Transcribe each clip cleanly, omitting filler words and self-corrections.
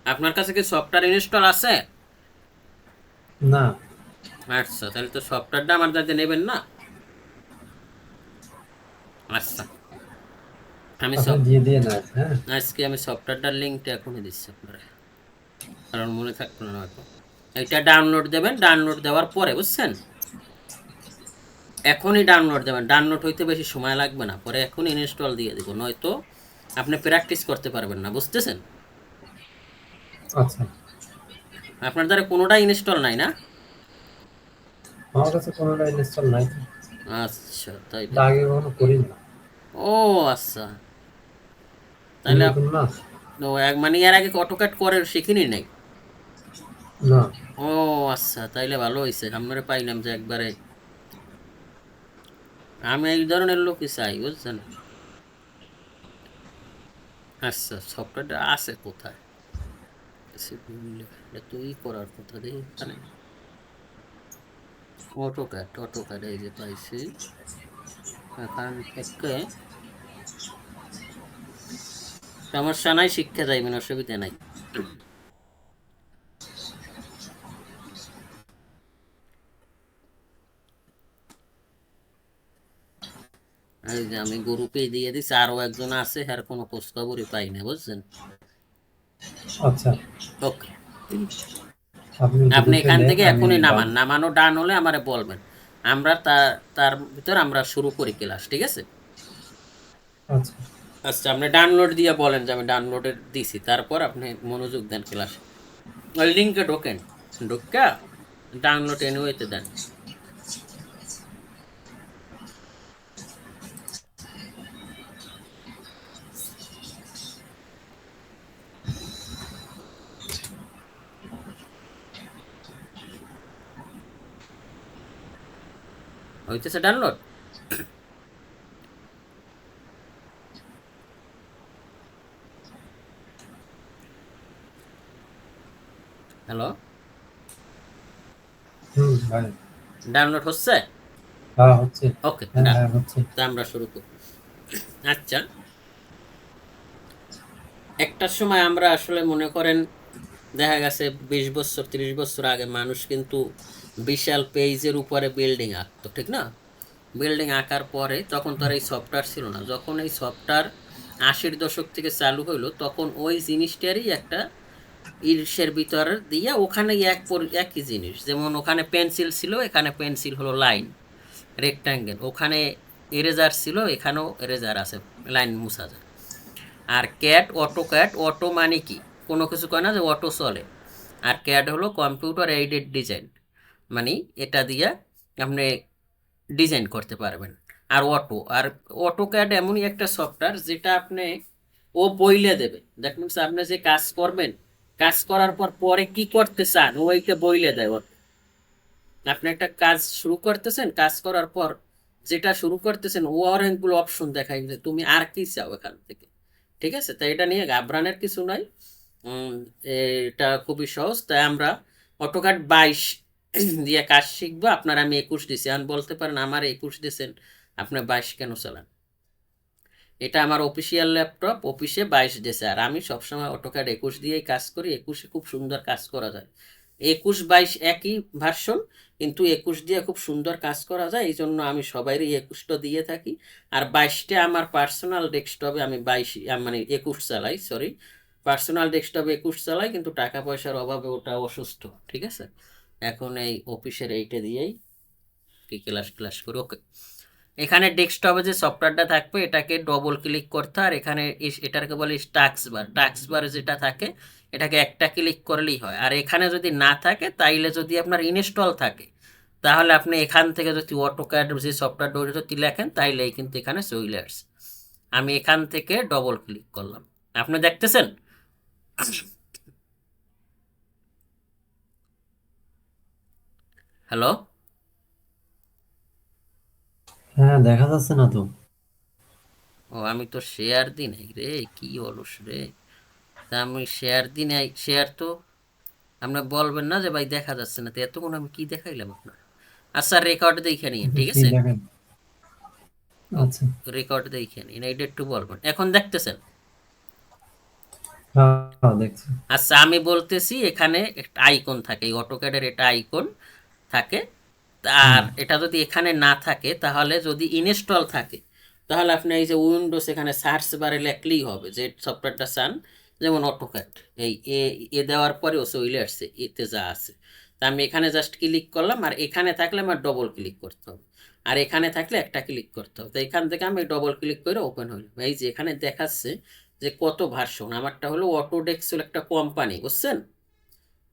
আপনার কাছে কি সফটওয়্যার ইনস্টল আছে? না। আচ্ছা, তাহলে তো সফটওয়্যারটা আমার কাছে নেবেন না। আচ্ছা, আমি আপনি সব দিয়ে দিয়ে না, হ্যাঁ। আজকে আমি সফটওয়্যারটার লিঙ্কটা এখনই দিচ্ছি আপনারা, কারণ মনে থাকতো না হয়তো। এটা ডাউনলোড দেবেন, ডাউনলোড দেওয়ার পরে বুঝছেন, এখনই ডাউনলোড দেবেন, ডাউনলোড হইতে বেশি সময় লাগবে না, পরে এখনই ইনস্টল দিয়ে দিব, নয়তো আপনি প্র্যাকটিস করতে পারবেন না, বুঝতেছেন? আচ্ছা, আপনার দ্বারা কোনোটাই ইনস্টল নাই না? আমার কাছে কোনোটা ইনস্টল নাই তো। আচ্ছা, তাইলে এটা আগে কখনো করি না। ও আচ্ছা, আমি তাহলে নতুন না। ও এক মানে এর আগে অটোক্যাড করে শিখিনি নাই? না। ও আচ্ছা, তাইলে ভালো হয়েছে, আপনারা পাইলাম যে একবারে। আমি এই ধরনের লোকই চাই, বুঝছেন? আচ্ছা, সফটওয়্যারটা আছে কোথায়? এটা তো ই করার কথা দেখি এখানে, অটোক্যাড, অটোক্যাড এই যে পাইছি, এখান থেকে সমস্যা নাই, শিক্ষা যাইবেন, অসুবিধা নাই। এই যে আমি গ্রুপে দিয়ে দিছি, আরো একজন আছে, আর কোনো খোঁজ খবরই পাই না, বুঝছেন? আচ্ছা, ওকে, আপনি আপনি গ্রুপে এখান দেন, থেকে আমি এখনই নামান, ডাউন। নামানো ডান হলে আমারে বলবেন, আমরা তার তার ভিতর আমরা শুরু করি ক্লাস, ঠিক আছে? আচ্ছা। আচ্ছা, আপনি ডাউনলোড দিয়ে বলেন যে আমি ডাউনলোডে দিছি, তারপর আপনি মনোযোগ দেন ক্লাসে। ওই লিঙ্কে ঢোকেন, ঢুকা ডাউনলোড এনিওয়েতে দেন। হইতেছে ডাউনলোড? হ্যালো, হুম, ভাই। ডাউনলোড হচ্ছে? হ্যাঁ, হচ্ছে। ওকে, হ্যাঁ, ডান। হ্যাঁ, হচ্ছে। তা আমরা শুরু করি। আচ্ছা, একটা সময় আমরা আসলে মনে করেন, দেখা গেছে 20 বছর 30 বছর আগে মানুষ কিন্তু বিশাল পেজের উপরে বিল্ডিং আঁকতো, ঠিক না? বিল্ডিং আঁকার পরে তখন তো আর এই সফটওয়্যার ছিল না, যখন এই সফটওয়্যার 80-র দশক থেকে চালু হইলো, তখন ওই জিনিসটারই একটা ইরিশের ভিতর দিয়ে ওখানে একই জিনিস, যেমন ওখানে পেন্সিল ছিল, এখানে পেন্সিল হলো লাইন, রেক্টাঙ্গেল, ওখানে এরেজার ছিল, এখানেও এরেজার আছে, লাইন মুছা যায়। আর ক্যাট, অটো ক্যাট, অটো মানে কি, কোনো কিছু কয় না যে অটো চলে, আর ক্যাড হলো কম্পিউটার এইডেড ডিজাইন, মানে এটা দিয়ে আপনি ডিজাইন করতে পারবেন। আর অটো, আর অটো ক্যাড এমনই একটা সফটওয়্যার যেটা আপনি ও বইলে দেবে, দ্যাট মিনস আপনি যে কাজ করবেন, কাজ করার পর পরে কি করতে চান ওইটা বইলে দেয় ও। আপনি একটা কাজ শুরু করতেছেন, কাজ করার পর যেটা শুরু করতেছেন ও অনেকগুলো অপশন দেখাই যে তুমি আর কি চাও এখান থেকে, ঠিক আছে? তাই এটা নিয়ে ঘাবড়ানোর কিছু নাই। উম, এটা খুবই সহজ, তাই আমরা অটোক্যাড 22 দিয়ে কাজ শিখবো। আপনার আমি 21 দিছি, এখন বলতে পারেন আমার 21 দিয়েছেন, আপনি 22 কেন চালান? এটা আমার অফিসিয়াল ল্যাপটপ, অফিসে 22 দিয়েছে, আর আমি সবসময় অটোক্যাড 21 দিয়েই কাজ করি, 21-এ খুব সুন্দর কাজ করা যায়। 21 22 একই ভার্সন, কিন্তু 21 দিয়ে খুব সুন্দর কাজ করা যায়, এই জন্য আমি সবাইরই 21টা দিয়ে থাকি। আর 22টা আমার পার্সোনাল ডেস্কটপে আমি 22 মানে 21 চালাই, সরি, পার্সোনাল ডেস্কটপে 21 চালাই, কিন্তু টাকা পয়সার অভাবে ওটা অসুস্থ, ঠিক আছে? এখন এই অফিসের এইটা দিয়েই কি ক্লাস ক্লাস করি। ওকে, এখানে ডেস্কটপে যে সফটওয়্যারটা থাকবে এটাকে ডবল ক্লিক করতে, আর এখানে এটাকে বলে টাস্ক বার, টাস্ক বার যেটা থাকে এটাকে একটা ক্লিক করলেই হয়। আর এখানে যদি না থাকে, তাইলে যদি আপনার ইনস্টল থাকে, তাহলে আপনি এখান থেকে যদি অটোক্যাড যে সফটওয়্যারটা যদি লেখেন, তাইলেই কিন্তু এখানে চলে আসছে। আমি এখান থেকে ডবল ক্লিক করলাম, আপনি দেখতেছেন? হ্যালো, হ্যাঁ, দেখা যাচ্ছে না তো। ও আমি তো শেয়ার দিই নাই রে, কি অলস রে। তা আমি শেয়ার দিই নাই, শেয়ার তো আপনার বলবেন না যে ভাই দেখা যাচ্ছে না, তো এতক্ষণ আমি কি দেখাইলাম আপনার? আচ্ছা, রেকর্ড দেখে নিন, আপনি ঠিক কি আছে? দেখেন? ও, আচ্ছা। রেকর্ড দেখে নিন, এটা একটু বলবেন, এখন দেখতেছেন? হ্যাঁ। হ্যাঁ দেখছি। আচ্ছা, আমি বলতেছি এখানে একটা আইকন থাকে, এই অটোক্যাডের এটা আইকন থাকে। হুম। আর এটা যদি এখানে না থাকে, তাহলে যদি ইনস্টল থাকে, তাহলে আপনি এই যে উইন্ডোজ এখানে সার্চ বারে লেখলেই হবে যে সফটওয়্যারটা চান। যেমন অটোক্যাড, এই এ এ দেওয়ার পরে ও চলে আসছে এতে যা আছে। তা আমি এখানে জাস্ট ক্লিক করলাম, আর এখানে থাকলে আমার ডবল ক্লিক করতে হবে, আর এখানে থাকলে একটা ক্লিক করতে হবে। তো এখান থেকে আমি ডবল ক্লিক করে ওপেন হইল। এই যে এখানে দেখাচ্ছে যে কত ভার্সন। আমারটা হলো অটোডেস্ক একটা কোম্পানি, বুঝছেন?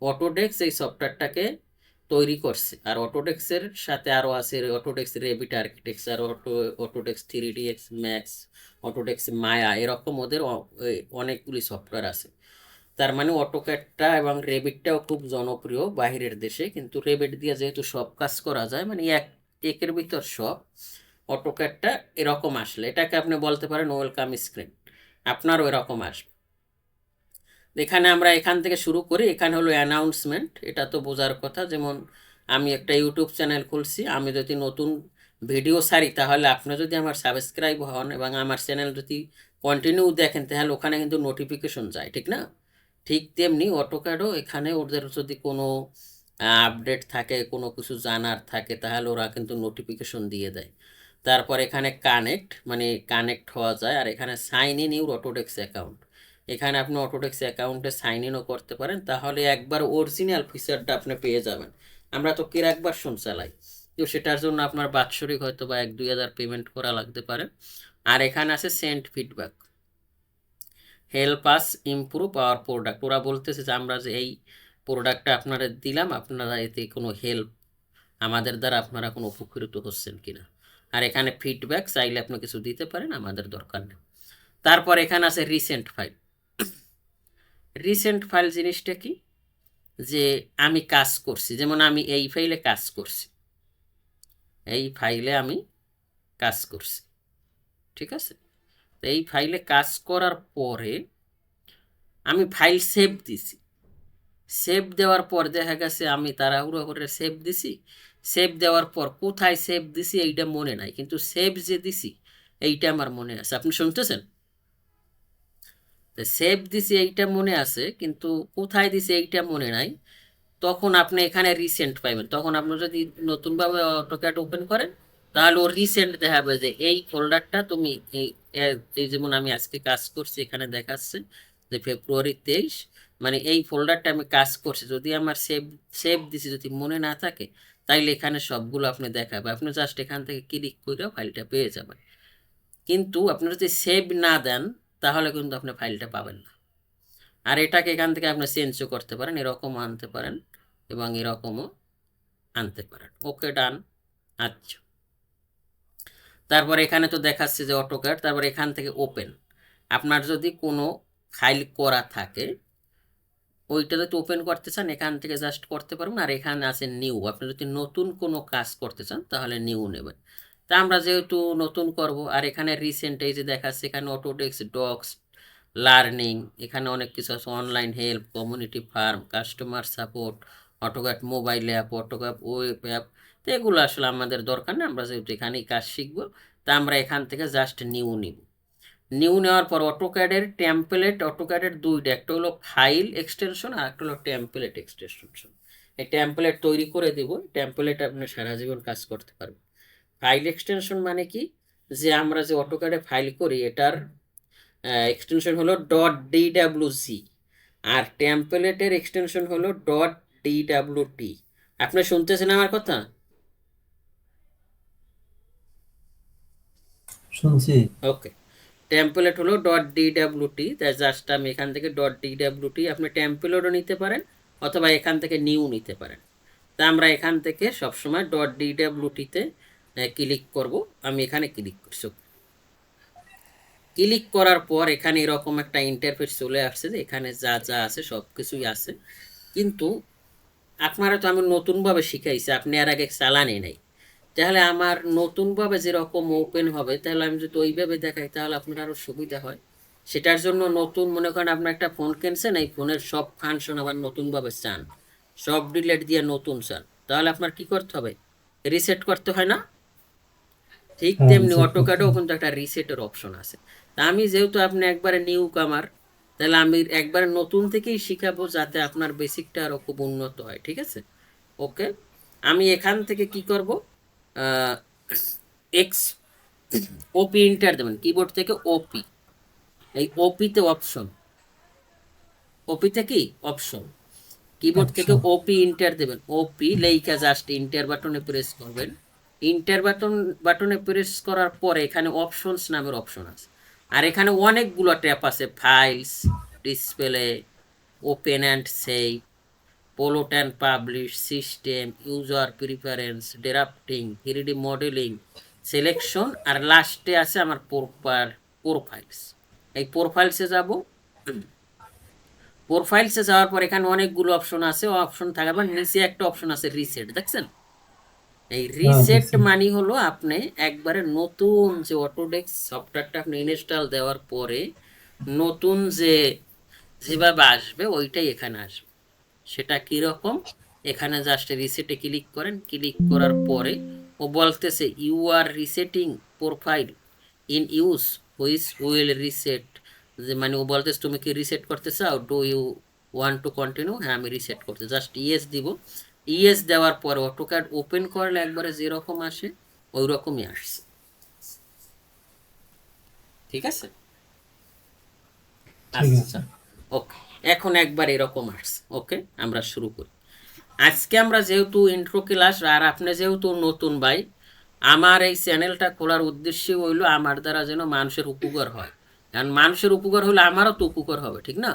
অটোডেস্ক এই সফটওয়্যারটাকে তৈরি করছে। আর অটোডেস্কের সাথে আরও আছে Autodesk Revit architecture, Autodesk 3ds Max, Autodesk Maya, এরকম ওদের অনেকগুলি সফটওয়্যার আছে। তার মানে অটোক্যাডটা এবং রেভিটটাও খুব জনপ্রিয় বাইরের দেশে, কিন্তু রেভিট দিয়ে যেহেতু সব কাজ করা যায়, মানে একের ভিতর সব, অটোক্যাডটা এরকম আসলে এটাকে আপনি বলতে পারেন ওয়েলকাম স্ক্রিন, আপনারও এরকম আসবে। এখানে আমরা এখান থেকে শুরু করি। এখানে হলো অ্যানাউন্সমেন্ট, এটা তো বোঝার কথা। যেমন আমি একটা ইউটিউব চ্যানেল খুলছি, আমি যদি নতুন ভিডিও ছাড়ি, তাহলে আপনি যদি আমার সাবস্ক্রাইব হন এবং আমার চ্যানেল যদি কন্টিনিউ দেখেন, তাহলে ওখানে কিন্তু নোটিফিকেশন যায়, ঠিক না? ঠিক তেমনি অটোক্যাডও এখানে ওদের যদি কোনো আপডেট থাকে, কোনো কিছু জানার থাকে, তাহলে ওরা কিন্তু নোটিফিকেশন দিয়ে দেয়। তারপর এখানে কানেক্ট, মানে কানেক্ট হওয়া যায়। আর এখানে sign in your Autodesk account, এখানে আপনি অটোডেস্ক অ্যাকাউন্টে সাইন ইনও করতে পারেন, তাহলে একবার অরিজিনাল ফিচারটা আপনি পেয়ে যাবেন। আমরা তো ক্র্যাক ভার্সন চালাই, তো সেটার জন্য আপনার বাৎসরিক হয়তো বা 1-2 হাজার পেমেন্ট করা লাগতে পারে। আর এখানে আছে send feedback, help us improve hour product. ওরা বলতেছে যে আমরা যে এই প্রোডাক্টটা আপনারা দিলাম, আপনারা এতে কোনো হেল্প, আমাদের দ্বারা আপনারা কোনো উপকৃত হচ্ছেন কিনা। আর এখানে ফিডব্যাক চাইলে আপনি কিছু দিতে পারেন, আমাদের দরকার নেই। তারপর এখানে আছে রিসেন্ট ফাইল। রিসেন্ট ফাইল জিনিসটা কি? যে আমি কাজ করছি, যেমন আমি এই ফাইলে কাজ করছি, এই ফাইলে আমি কাজ করছি, ঠিক আছে? তো এই ফাইলে কাজ করার পরে আমি ফাইল সেভ দিছি। সেভ দেওয়ার পর দেখা গেছে আমি তাড়াহুড়ো করে সেভ দিছি। সেভ দেওয়ার পর কোথায় সেভ দিছি এইটা মনে নাই, কিন্তু সেভ যে দিছি এইটা আমার মনে আছে। আপনি শুনতেছেন? সেভ দিছি এইটা মনে আছে, কিন্তু কোথায় দিছি এইটা মনে নাই। তখন আপনি এখানে রিসেন্ট পাইবেন। তখন আপনি যদি নতুনভাবে অটোক্যাড ওপেন করেন, তাহলে ও রিসেন্ট দেখাবে যে এই ফোল্ডারটা তুমি এই এই যেমন আমি আজকে কাজ করছি, এখানে দেখাচ্ছে যে ফেব্রুয়ারি 23, মানে এই ফোল্ডারটা আমি কাজ করছি। যদি আমার সেভ সেভ দিছি যদি মনে না থাকে, তাইলে এখানে সবগুলো আপনি দেখাবে। আপনি জাস্ট এখান থেকে ক্লিক করে ফাইলটা পেয়ে যাবেন। কিন্তু আপনি যদি সেভ না দেন, তাহলে কিন্তু আপনি ফাইলটা পাবেন না। আর এটাকে এখান থেকে আপনি চেঞ্জও করতে পারেন, এরকমও আনতে পারেন এবং এরকমও আনতে পারেন। ওকে, ডান। আচ্ছা, তারপর এখানে তো দেখাচ্ছে যে অটোক্যাড। তারপর এখান থেকে ওপেন, আপনার যদি কোনো ফাইল করা থাকে, ওইটা যদি ওপেন করতে চান এখান থেকে জাস্ট করতে পারবেন। আর এখানে আছে নিউ, আপনি যদি নতুন কোনো কাজ করতে চান তাহলে নিউ নেবেন। তা আমরা যেহেতু নতুন করব, আর এখানে রিসেন্ট এই যে দেখাচ্ছে, এখানে অটোডেস্ক ডক্স, লার্নিং, এখানে অনেক কিছু আছে, online help, community farm, customer support, AutoCAD mobile app, AutoCAD web app. তো এগুলো আসলে আমাদের দরকার নেই, আমরা যেহেতু এখানেই কাজ শিখবো, তা আমরা এখান থেকে জাস্ট নিউ নিব। নিউ নেওয়ার পর অটোক্যাডের টেমপ্লেট, অটোক্যাডের দুইটা, একটা হলো ফাইল এক্সটেনশন আর একটা হলো টেমপ্লেট এক্সটেনশন। এই টেমপ্লেট তৈরি করে দিব, টেমপ্লেট আপনি সারা জীবন কাজ করতে পারবেন। ফাইল এক্সটেনশন মানে কি? যে আমরা যে অটোক্যাডে ফাইল করি, এটার এক্সটেনশন হলো .dwc, আর টেমপ্লেটের এক্সটেনশন হলো .dwt। আপনি শুনতেছেন আমার কথা? শুনছি। ওকে, টেমপ্লেট হলো .dwt। তাই জাস্ট আমি এখান থেকে .dwt, আপনি টেমপ্লেটও নিতে পারেন অথবা এখান থেকে নিউ নিতে পারেন। তা আমরা এখান থেকে সবসময় .dwt-তে ক্লিক করব। আমি এখানে ক্লিক করছি। ক্লিক করার পর এখানে এরকম একটা ইন্টারফেস চলে আসছে, যে এখানে যা যা আছে সব কিছুই আছে। কিন্তু আপনারা তো আমি নতুনভাবে শিখাইছি, আপনি আর আগে চালানি নাই, তাহলে আমার নতুনভাবে যেরকম ওপেন হবে, তাহলে আমি যদি ওইভাবে দেখাই তাহলে আপনার আরও সুবিধা হয়। সেটার জন্য নতুন, মনে করেন আপনার একটা ফোন কিনছেন, এই ফোনের সব ফাংশন আবার নতুনভাবে চান, সব ডিলেট দিয়ে নতুন চান, তাহলে আপনার কি করতে হবে? রিসেট করতে হয় না? ঠিক হ্যাঁ তেমনি রিসেট করতে অটোক্যাডেও হবে। কিন্তু একটা রিসেটের অপশন আছে। তা আমি যেহেতু আপনি একবারে নিউ কামার, তাহলে আমি একবার নতুন থেকেই শিখাবো যাতে আপনার বেসিকটা আরো খুব উন্নত হয়, ঠিক আছে? ওকে, আমি এখান থেকে কি করব, এক্স ওপি এন্টার দেবেন কিবোর্ড থেকে, ওপি, এই ওপিতে অপশন, ওপিতে কি অপশন, কিবোর্ড থেকে অপশন। ওপি এন্টার দেবেন, ওপি লেখা জাস্ট এন্টার বাটনে প্রেস করবেন। এন্টার বাটনে প্রেস করার পরে এখানে অপশনস নামের অপশন আছে, আর এখানে অনেকগুলো ট্যাব আছে, files, display, open and save, plot and publish, system, user preference, drafting, 3D modelling, selection, আর লাস্টে আছে আমার প্রোফাইলস। এই প্রোফাইলসে যাব, প্রোফাইলসে যাওয়ার পর এখানে অনেকগুলো অপশন আছে, অপশন থাকার পর নিচে একটা অপশন আছে রিসেট, দেখছেন? এই হ্যাঁ রিসেট দেখছি। মানে হলো আপনি একবারে নতুন যে অটোডেস্ক সফটওয়্যারটা আপনি ইনস্টল দেওয়ার পরে নতুন যে যেভাবে আসবে ওইটাই এখানে আসবে। সেটা কিরকম, এখানে জাস্ট রিসেটে ক্লিক করেন, ক্লিক করার পরে ও বলতেছে you are resetting profile in use which will reset, যে মানে ও বলতেছে তুমি কি রিসেট করতে চাও, do you want to continue, হ্যাঁ আমি রিসেট করতে, জাস্ট ইয়েস দিব। ইয়েস দেওয়ার পরে অটোক্যাড ওপেন করলে একবারে যেরকম আসে ওই রকমই আসছে, ঠিক আছে? ঠিক আছে। আচ্ছা, ওকে, এখন একবার এরকম আসছে। ওকে, আমরা শুরু করি। আজকে আমরা যেহেতু ইন্ট্রো ক্লাস, আর আপনি যেহেতু নতুন ভাই, আমার এই চ্যানেলটা খোলার উদ্দেশ্য হইলো আমার দ্বারা যেন মানুষের উপকার হয়, কারণ মানুষের উপকার হলে আমারও তো উপকার হবে, ঠিক না?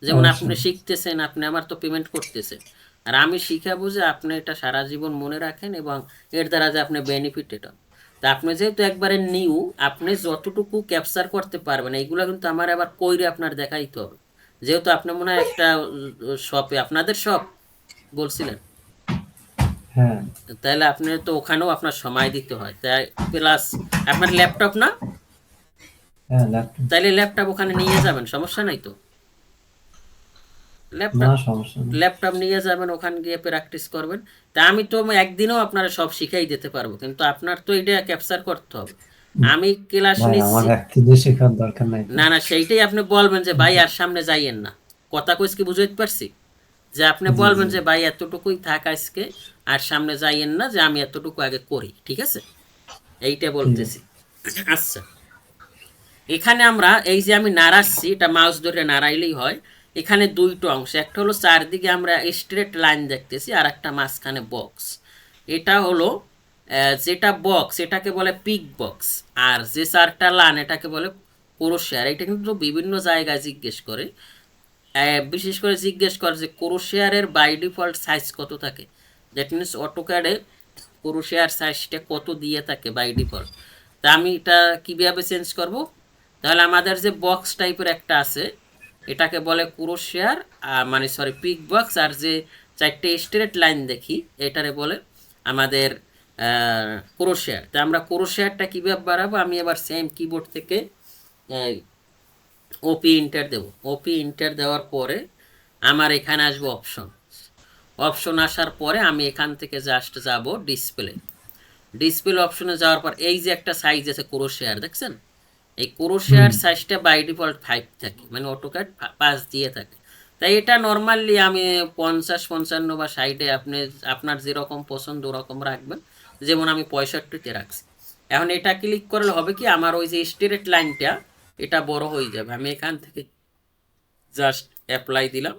যেমন আপনি অবশ্যই। শিখতেছেন, আপনি আমার তো পেমেন্ট করতেছেন, আর আমি শিখাবো যে আপনি এটা সারা জীবন মনে রাখেন এবং এর দ্বারা যে আপনি বেনিফিটেড হন। তা আপনি যেহেতু একবারে নিউ, আপনি যতটুকু ক্যাপচার করতে পারবেন এইগুলো কিন্তু আমার আবার কইরে আপনার দেখাইতে হবে। যেহেতু আপনি মনে হয় একটা শপে, আপনাদের শপ বলছিলেন, হ্যাঁ। তাহলে আপনি তো ওখানেও আপনার সময় দিতে হয়, তাই প্লাস আপনার ল্যাপটপ না, হ্যাঁ ল্যাপটপ। তাইলে ল্যাপটপ ওখানে নিয়ে যাবেন, সমস্যা নাই তো? না ল্যাপটপ, সমস্যা নেই। ল্যাপটপ নিয়ে যাবেন, ওখানে গিয়ে প্র্যাকটিস করবেন। তা আমি তো একদিনেও আপনারা সব শিখাই দিতে পারবো, কিন্তু আপনার তো এটা ক্যাপচার করতে হবে। আমি ক্লাস ভাই আমার নিচ্ছি, একদিনে শেখার দরকার নাই তো। না না সেইটাই আপনি বলবেন যে ভাই আর সামনে যাইয়েন না, কথা কইস কি বুঝাইতে পারছি? যে আপনি জি বলবেন জি। যে ভাই এতটুকুই থাক আজকে, আর সামনে যাইয়েন না, যে আমি এতটুকু আগে করি, ঠিক আছে? এইটা ঠিক বলতেছি। আছে। আচ্ছা, এখানে আমরা এই যে আমি নাড়াচ্ছি, এটা মাউস ধরে নাড়াইলেই হয়। এখানে দুইটো অংশ, একটা হলো চারদিকে আমরা স্ট্রেট লাইন দেখতেছি, আর একটা মাঝখানে বক্স। এটা হলো যেটা বক্স এটাকে বলে পিক বক্স, আর যে চারটা লাইন এটাকে বলে ক্রোশিয়ার। এটা কিন্তু বিভিন্ন জায়গায় জিজ্ঞেস করে, বিশেষ করে জিজ্ঞেস করে যে ক্রোশিয়ারের বাই ডিফল্ট সাইজ কত থাকে। দ্যাট মিনস অটোক্যাডে ক্রোশিয়ার সাইজটা কত দিয়ে থাকে বাই ডিফল্ট। তা আমি এটা কীভাবে চেঞ্জ করব, তাহলে আমাদের যে বক্স টাইপের একটা আছে এটাকে বলে ক্রোশিয়ার, মানে সরি পিক বক্স, আর যে চারটে স্ট্রেট লাইন দেখি এটারে বলে আমাদের ক্রোশিয়ার। তা আমরা ক্রোশিয়ারটা কীভাবে বাড়াবো, আমি এবার সেম কিবোর্ড থেকে ওপি ইন্টার দেব, ওপি ইন্টার দেওয়ার পরে আমার এখানে আসবে অপশন, অপশন আসার পরে আমি এখান থেকে জাস্ট যাব ডিসপ্লে, ডিসপ্লে অপশনে যাওয়ার পর এই যে একটা সাইজ আছে ক্রোশিয়ার, দেখছেন? এই হুম। ক্রোশিয়ার সাইজটা বাই ডিফল্ট 5 থাকে, মানে অটোক্যাড 5 দিয়ে থাকে। তাই এটা নর্মালি আমি 50, 55 বা 60, আপনি আপনার যেরকম পছন্দ ওরকম রাখবেন। যেমন আমি 65-তে রাখছি। এখন এটা ক্লিক করলে হবে কি, আমার ওই যে স্ট্রেট লাইনটা এটা বড় হয়ে যাবে। আমি এখান থেকে জাস্ট অ্যাপ্লাই দিলাম,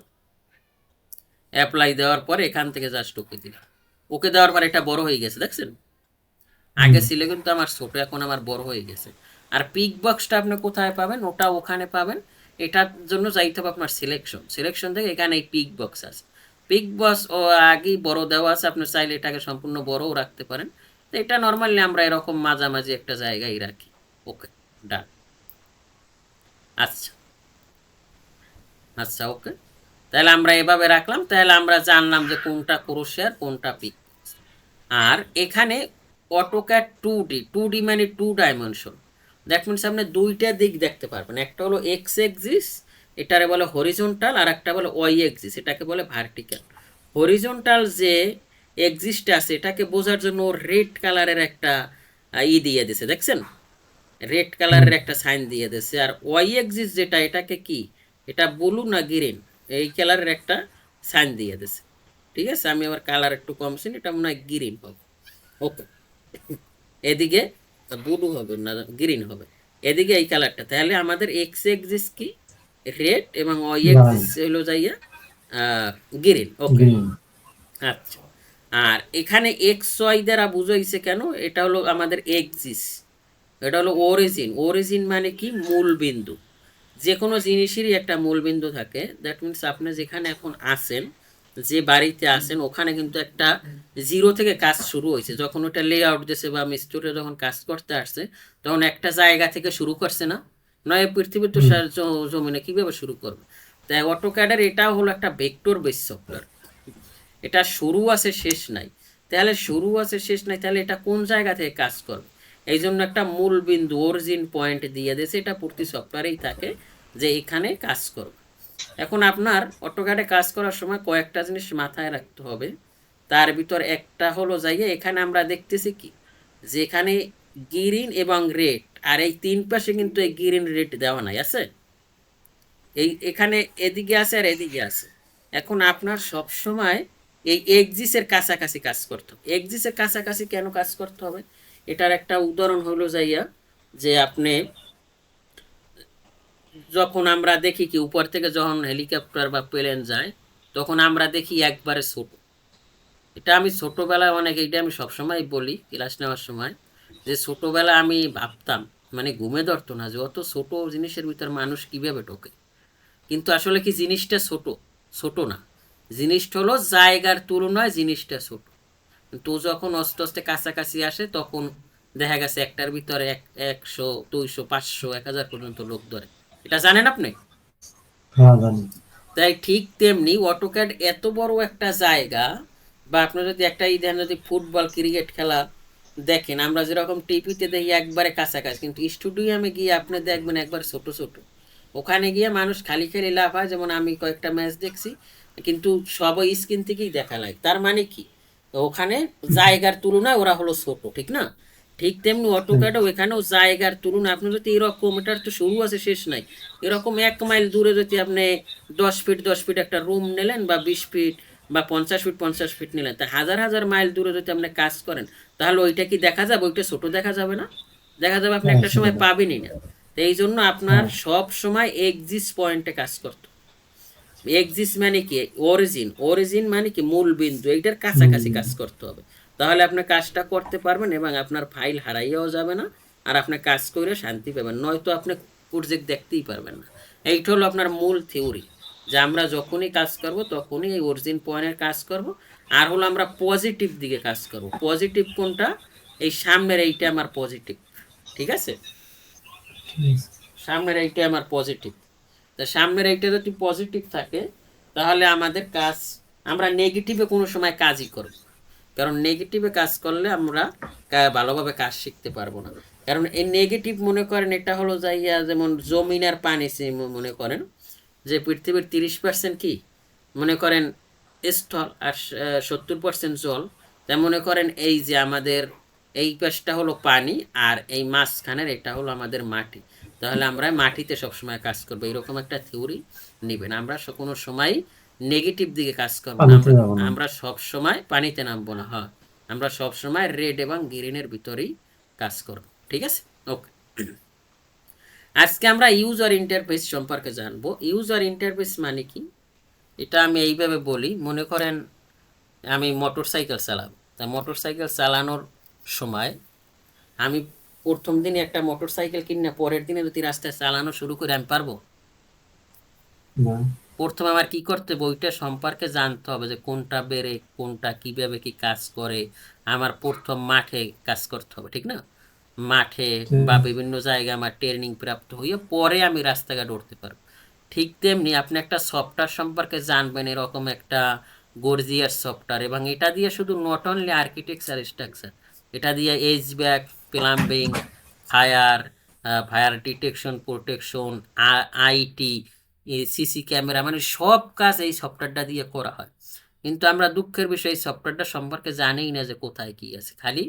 অ্যাপ্লাই দেওয়ার পরে এখান থেকে জাস্ট ওকে দিলাম, ওকে দেওয়ার পর এটা বড় হয়ে গেছে, দেখছেন? হুম। আগে ছিল কিন্তু আমার ছোট, এখন আমার বড় হয়ে গেছে। আর পিক বক্সটা আপনি কোথায় পাবেন, ওটা ওখানে পাবেন। এটার জন্য যাইতে হবে আপনার সিলেকশন, সিলেকশন থেকে এখানে এই পিক বক্স আছে, পিক বক্স ও আগেই বড় দেওয়া আছে, আপনি চাইলে এটাকে সম্পূর্ণ বড়ও রাখতে পারেন। তো এটা নর্মালি আমরা এরকম মাঝামাঝি একটা জায়গায় রাখি। ওকে, ডান। আচ্ছা, আচ্ছা, ওকে, তাহলে আমরা এভাবে রাখলাম, তাহলে আমরা জানলাম যে কোনটা ক্রোশিয়ার কোনটা পিক। আর এখানে অটোক্যাড 2D, 2D মানে 2 ডাইমেনশন। দ্যাট মিনস আপনি দুইটা দিক দেখতে পারবেন, একটা হলো এক্স এক্সিস, এটারে বলে হরিজন্টাল, আর একটা বলে ওয়াই এক্সিস, এটাকে বলে ভার্টিক্যাল। হরিজন্টাল যে এক্সিসটা আছে এটাকে বোঝার জন্য রেড কালারের একটা দিয়ে দিছে, দেখছেন? রেড হুম। কালারের একটা সাইন দিয়ে দিছে। আর ওয়াই এক্সিস যেটা, এটাকে কি এটা ব্লু না গ্রিন এই কালারের একটা সাইন দিয়ে দিছে। ঠিক আছে, আমি আবার কালার একটু কমছি, এটা মনে হয় গ্রিন হবে। ওকে, এদিকে ব্লু হবে না গ্রিন হবে, এদিকে এই কালারটা। তাহলে আমাদের এক্স এক্সিস কি রেড এবং ওয়াই লাল, এক্সিস হলো যাইয়া গ্রিন। ওকে, গ্রিন। আচ্ছা। আর এখানে এক্স ওয়াই দ্বারা বুঝাইছে কেন, এটা হলো আমাদের এক্সিস, এটা হলো অরিজিন। অরিজিন মানে কি, মূল বিন্দু। যে কোনো জিনিসেরই একটা মূল বিন্দু থাকে, দ্যাট মিনস আপনি যেখানে এখন আছেন, যে বাড়িতে আছেন, ওখানে কিন্তু একটা জিরো থেকে কাজ শুরু হয়েছে। যখন ওটা লে আউট দিয়েছে বা মিস্ত্রিরা যখন কাজ করতে আসছে, তখন একটা জায়গা থেকে শুরু করছে না? নয় পৃথিবীর তো হুম, জমিনে কিভাবে শুরু করবে? তাই অটোক্যাডের এটাও হলো একটা ভেক্টর বেস সফটওয়্যার। এটা শুরু আছে শেষ নাই। তাহলে শুরু আছে শেষ নাই, তাহলে এটা কোন জায়গা থেকে কাজ করবে? এই জন্য একটা মূল বিন্দু অরিজিন পয়েন্ট দিয়ে দিয়েছে, এটা প্রতি সফটওয়্যারেই থাকে যে এখানে কাজ করবে। এখন আপনার অটোক্যাডে কাজ করার সময় কয়েকটা জিনিস মাথায় রাখতে হবে। তার ভিতর একটা হলো যাইয়ে এখানে আমরা দেখতেছি কি, যে এখানে গ্রিন এবং রেড, আর এই তিন পাশে কিন্তু এই গ্রিন রেড দেওয়া নাই, আছে এই এখানে এদিকে আছে আর এদিকে আছে। এখন আপনার সব সময় এই এক্সিসের কাছাকাছি কাজ করতে হবে। এক্সিসের কাছাকাছি কেন কাজ করতে হবে? এটার একটা উদাহরণ হলো যাইয়া, যে আপনি যখন আমরা দেখি কি উপর থেকে যখন হেলিকপ্টার বা প্লেন যায়, তখন আমরা দেখি একবারে ছোট। এটা আমি ছোটবেলায় অনেক, এটা আমি সবসময় বলি ক্লাস নেওয়ার সময়, যে ছোটবেলায় আমি ভাবতাম, মানে ঘুমে ধরতো না যে অত ছোট জিনিসের ভিতর মানুষ কিভাবে ঢোকে। কিন্তু আসলে কি জিনিসটা ছোট? ছোট না, জিনিসটা হলো জায়গার তুলনায় জিনিসটা ছোট। তো যখন আস্তে আস্তে কাছাকাছি আসে, তখন দেখা গেছে একটার ভিতরে 100, 200, 500, 1000 পর্যন্ত লোক ধরে। এটা জানেন আপনি? হ্যাঁ জানি। তাই ঠিক তেমনি অটোক্যাড এত বড় একটা জায়গা, বা আপনি যদি একটা দেন, যদি ফুটবল ক্রিকেট খেলা দেখেন, আমরা যেরকম টিভিতে দেখি একবারে কাছাকাছি, কিন্তু স্টুডিয়ামে গিয়ে আপনি দেখবেন একবার ছোট ছোট। ওখানে গিয়ে মানুষ খালি খালি লাভ হয়, যেমন আমি কয়েকটা ম্যাচ দেখছি, কিন্তু সবই স্ক্রিন থেকেই দেখা লাগে। তার মানে কি, তো ওখানে জায়গার তুলনায় ওরা হলো ছোট, ঠিক না? ঠিক তেমনি হুম, অটোক্যাডও এখানেও জায়গার তুলনায়, আপনি যদি এরকম, এটার তো শুরু আছে শেষ নাই, এরকম 1 মাইল দূরে যদি আপনি 10 ফিট 10 ফিট একটা রুম নিলেন, বা 20 ফিট বা 50 ফিট 50 ফিট নিলেন, তা হাজার হাজার মাইল দূরে যদি আপনি কাজ করেন, তাহলে ওইটা কি দেখা যাবে? ওইটা ছোট দেখা যাবে না? দেখা যাবে, আপনি হ্যাঁ একটা সময় সেটা। পাবেনই না। তো এই জন্য আপনার হ্যাঁ, সব সময় এক্সিস পয়েন্টে কাজ করতে। এক্সিস মানে কি, অরিজিন। অরিজিন মানে কি, মূল বিন্দু, এইটার কাছাকাছি কাজ করতে হবে। তাহলে আপনি কাজটা করতে পারবেন এবং আপনার ফাইল হারাইয়াও যাবে না, আর আপনি কাজ করে শান্তি পাবেন। নয়তো আপনি প্রজেক্ট দেখতেই পারবেন না। এইটা হলো আপনার মূল থিওরি, যে আমরা যখনই কাজ করব তখনই এই অরিজিন পয়েন্টের কাজ করব। আর হলো আমরা পজিটিভ দিকে কাজ করব। পজিটিভ কোনটা? এই সামনের এইটা আমার পজিটিভ, ঠিক আছে? ঠিক আছে। সামনের এইটা আমার পজিটিভ। তা সামনের এইটা যদি পজিটিভ থাকে, তাহলে আমাদের কাজ, আমরা নেগেটিভে কোনো সময় কাজই করব না। কারণ নেগেটিভে কাজ করলে আমরা ভালোভাবে কাজ শিখতে পারবো না। কারণ এই নেগেটিভ, মনে করেন এটা হলো যাইয়া যেমন জমিন আর পানি, মনে করেন যে পৃথিবীর 30% কি, মনে করেন স্থল, আর 70% জল। তাই মনে করেন এই যে আমাদের এই পাশটা হলো পানি, আর এই মাঝখানের এটা হলো আমাদের মাটি। তাহলে আমরা মাটিতে সবসময় কাজ করবো, এরকম একটা থিওরি নেবেন। আমরা কোনো সময় নেগেটিভ দিকে কাজ করবো না। পানিতে আমরা যাবো না। আমরা সব সময় পানিতে নামবো না, হয় আমরা সব সময় রেড এবং গ্রিনের ভিতরেই কাজ করব। ঠিক আছে, ওকে। আজকে আমরা ইউজার ইন্টারফেস সম্পর্কে জানবো। ইউজার ইন্টারফেস মানে কি, এটা আমি এইভাবে বলি, মনে করেন আমি মোটর সাইকেল চালাবো। তা মোটর সাইকেল চালানোর সময় আমি প্রথম দিনে একটা মোটর সাইকেল কিনে পরের দিনে যদি রাস্তায় চালানো শুরু করে, আমি পারবো? না। প্রথমে আমার কি করতে হবে, ওইটা সম্পর্কে জানতে হবে, যে কোনটা ব্রেক, কোনটা কিভাবে কি কাজ করে। আমার প্রথম মাঠে কাজ করতে হবে, ঠিক না? মাঠে ঠিক। বা বিভিন্ন জায়গায় আমার ট্রেনিং প্রাপ্ত হয়ে পরে আমি রাস্তাঘাট উঠতে পারবো। ঠিক তেমনি আপনি একটা সফটওয়্যার সম্পর্কে জানবেন, এরকম একটা গর্জিয়াস সফটওয়্যার, এবং এটা দিয়ে শুধু নট অনলি আর্কিটেকচার স্ট্রাকচার, এটা দিয়ে HVAC, plumbing, fire, fire detection protection, IT, CC camera, মানে সব কাজ এই সফটওয়্যারটা দিয়ে করা হয়। কিন্তু আমরা দুঃখের বিষয়, এই সফটওয়্যারটা সম্পর্কে জানেই না যে কোথায় কি আছে। খালি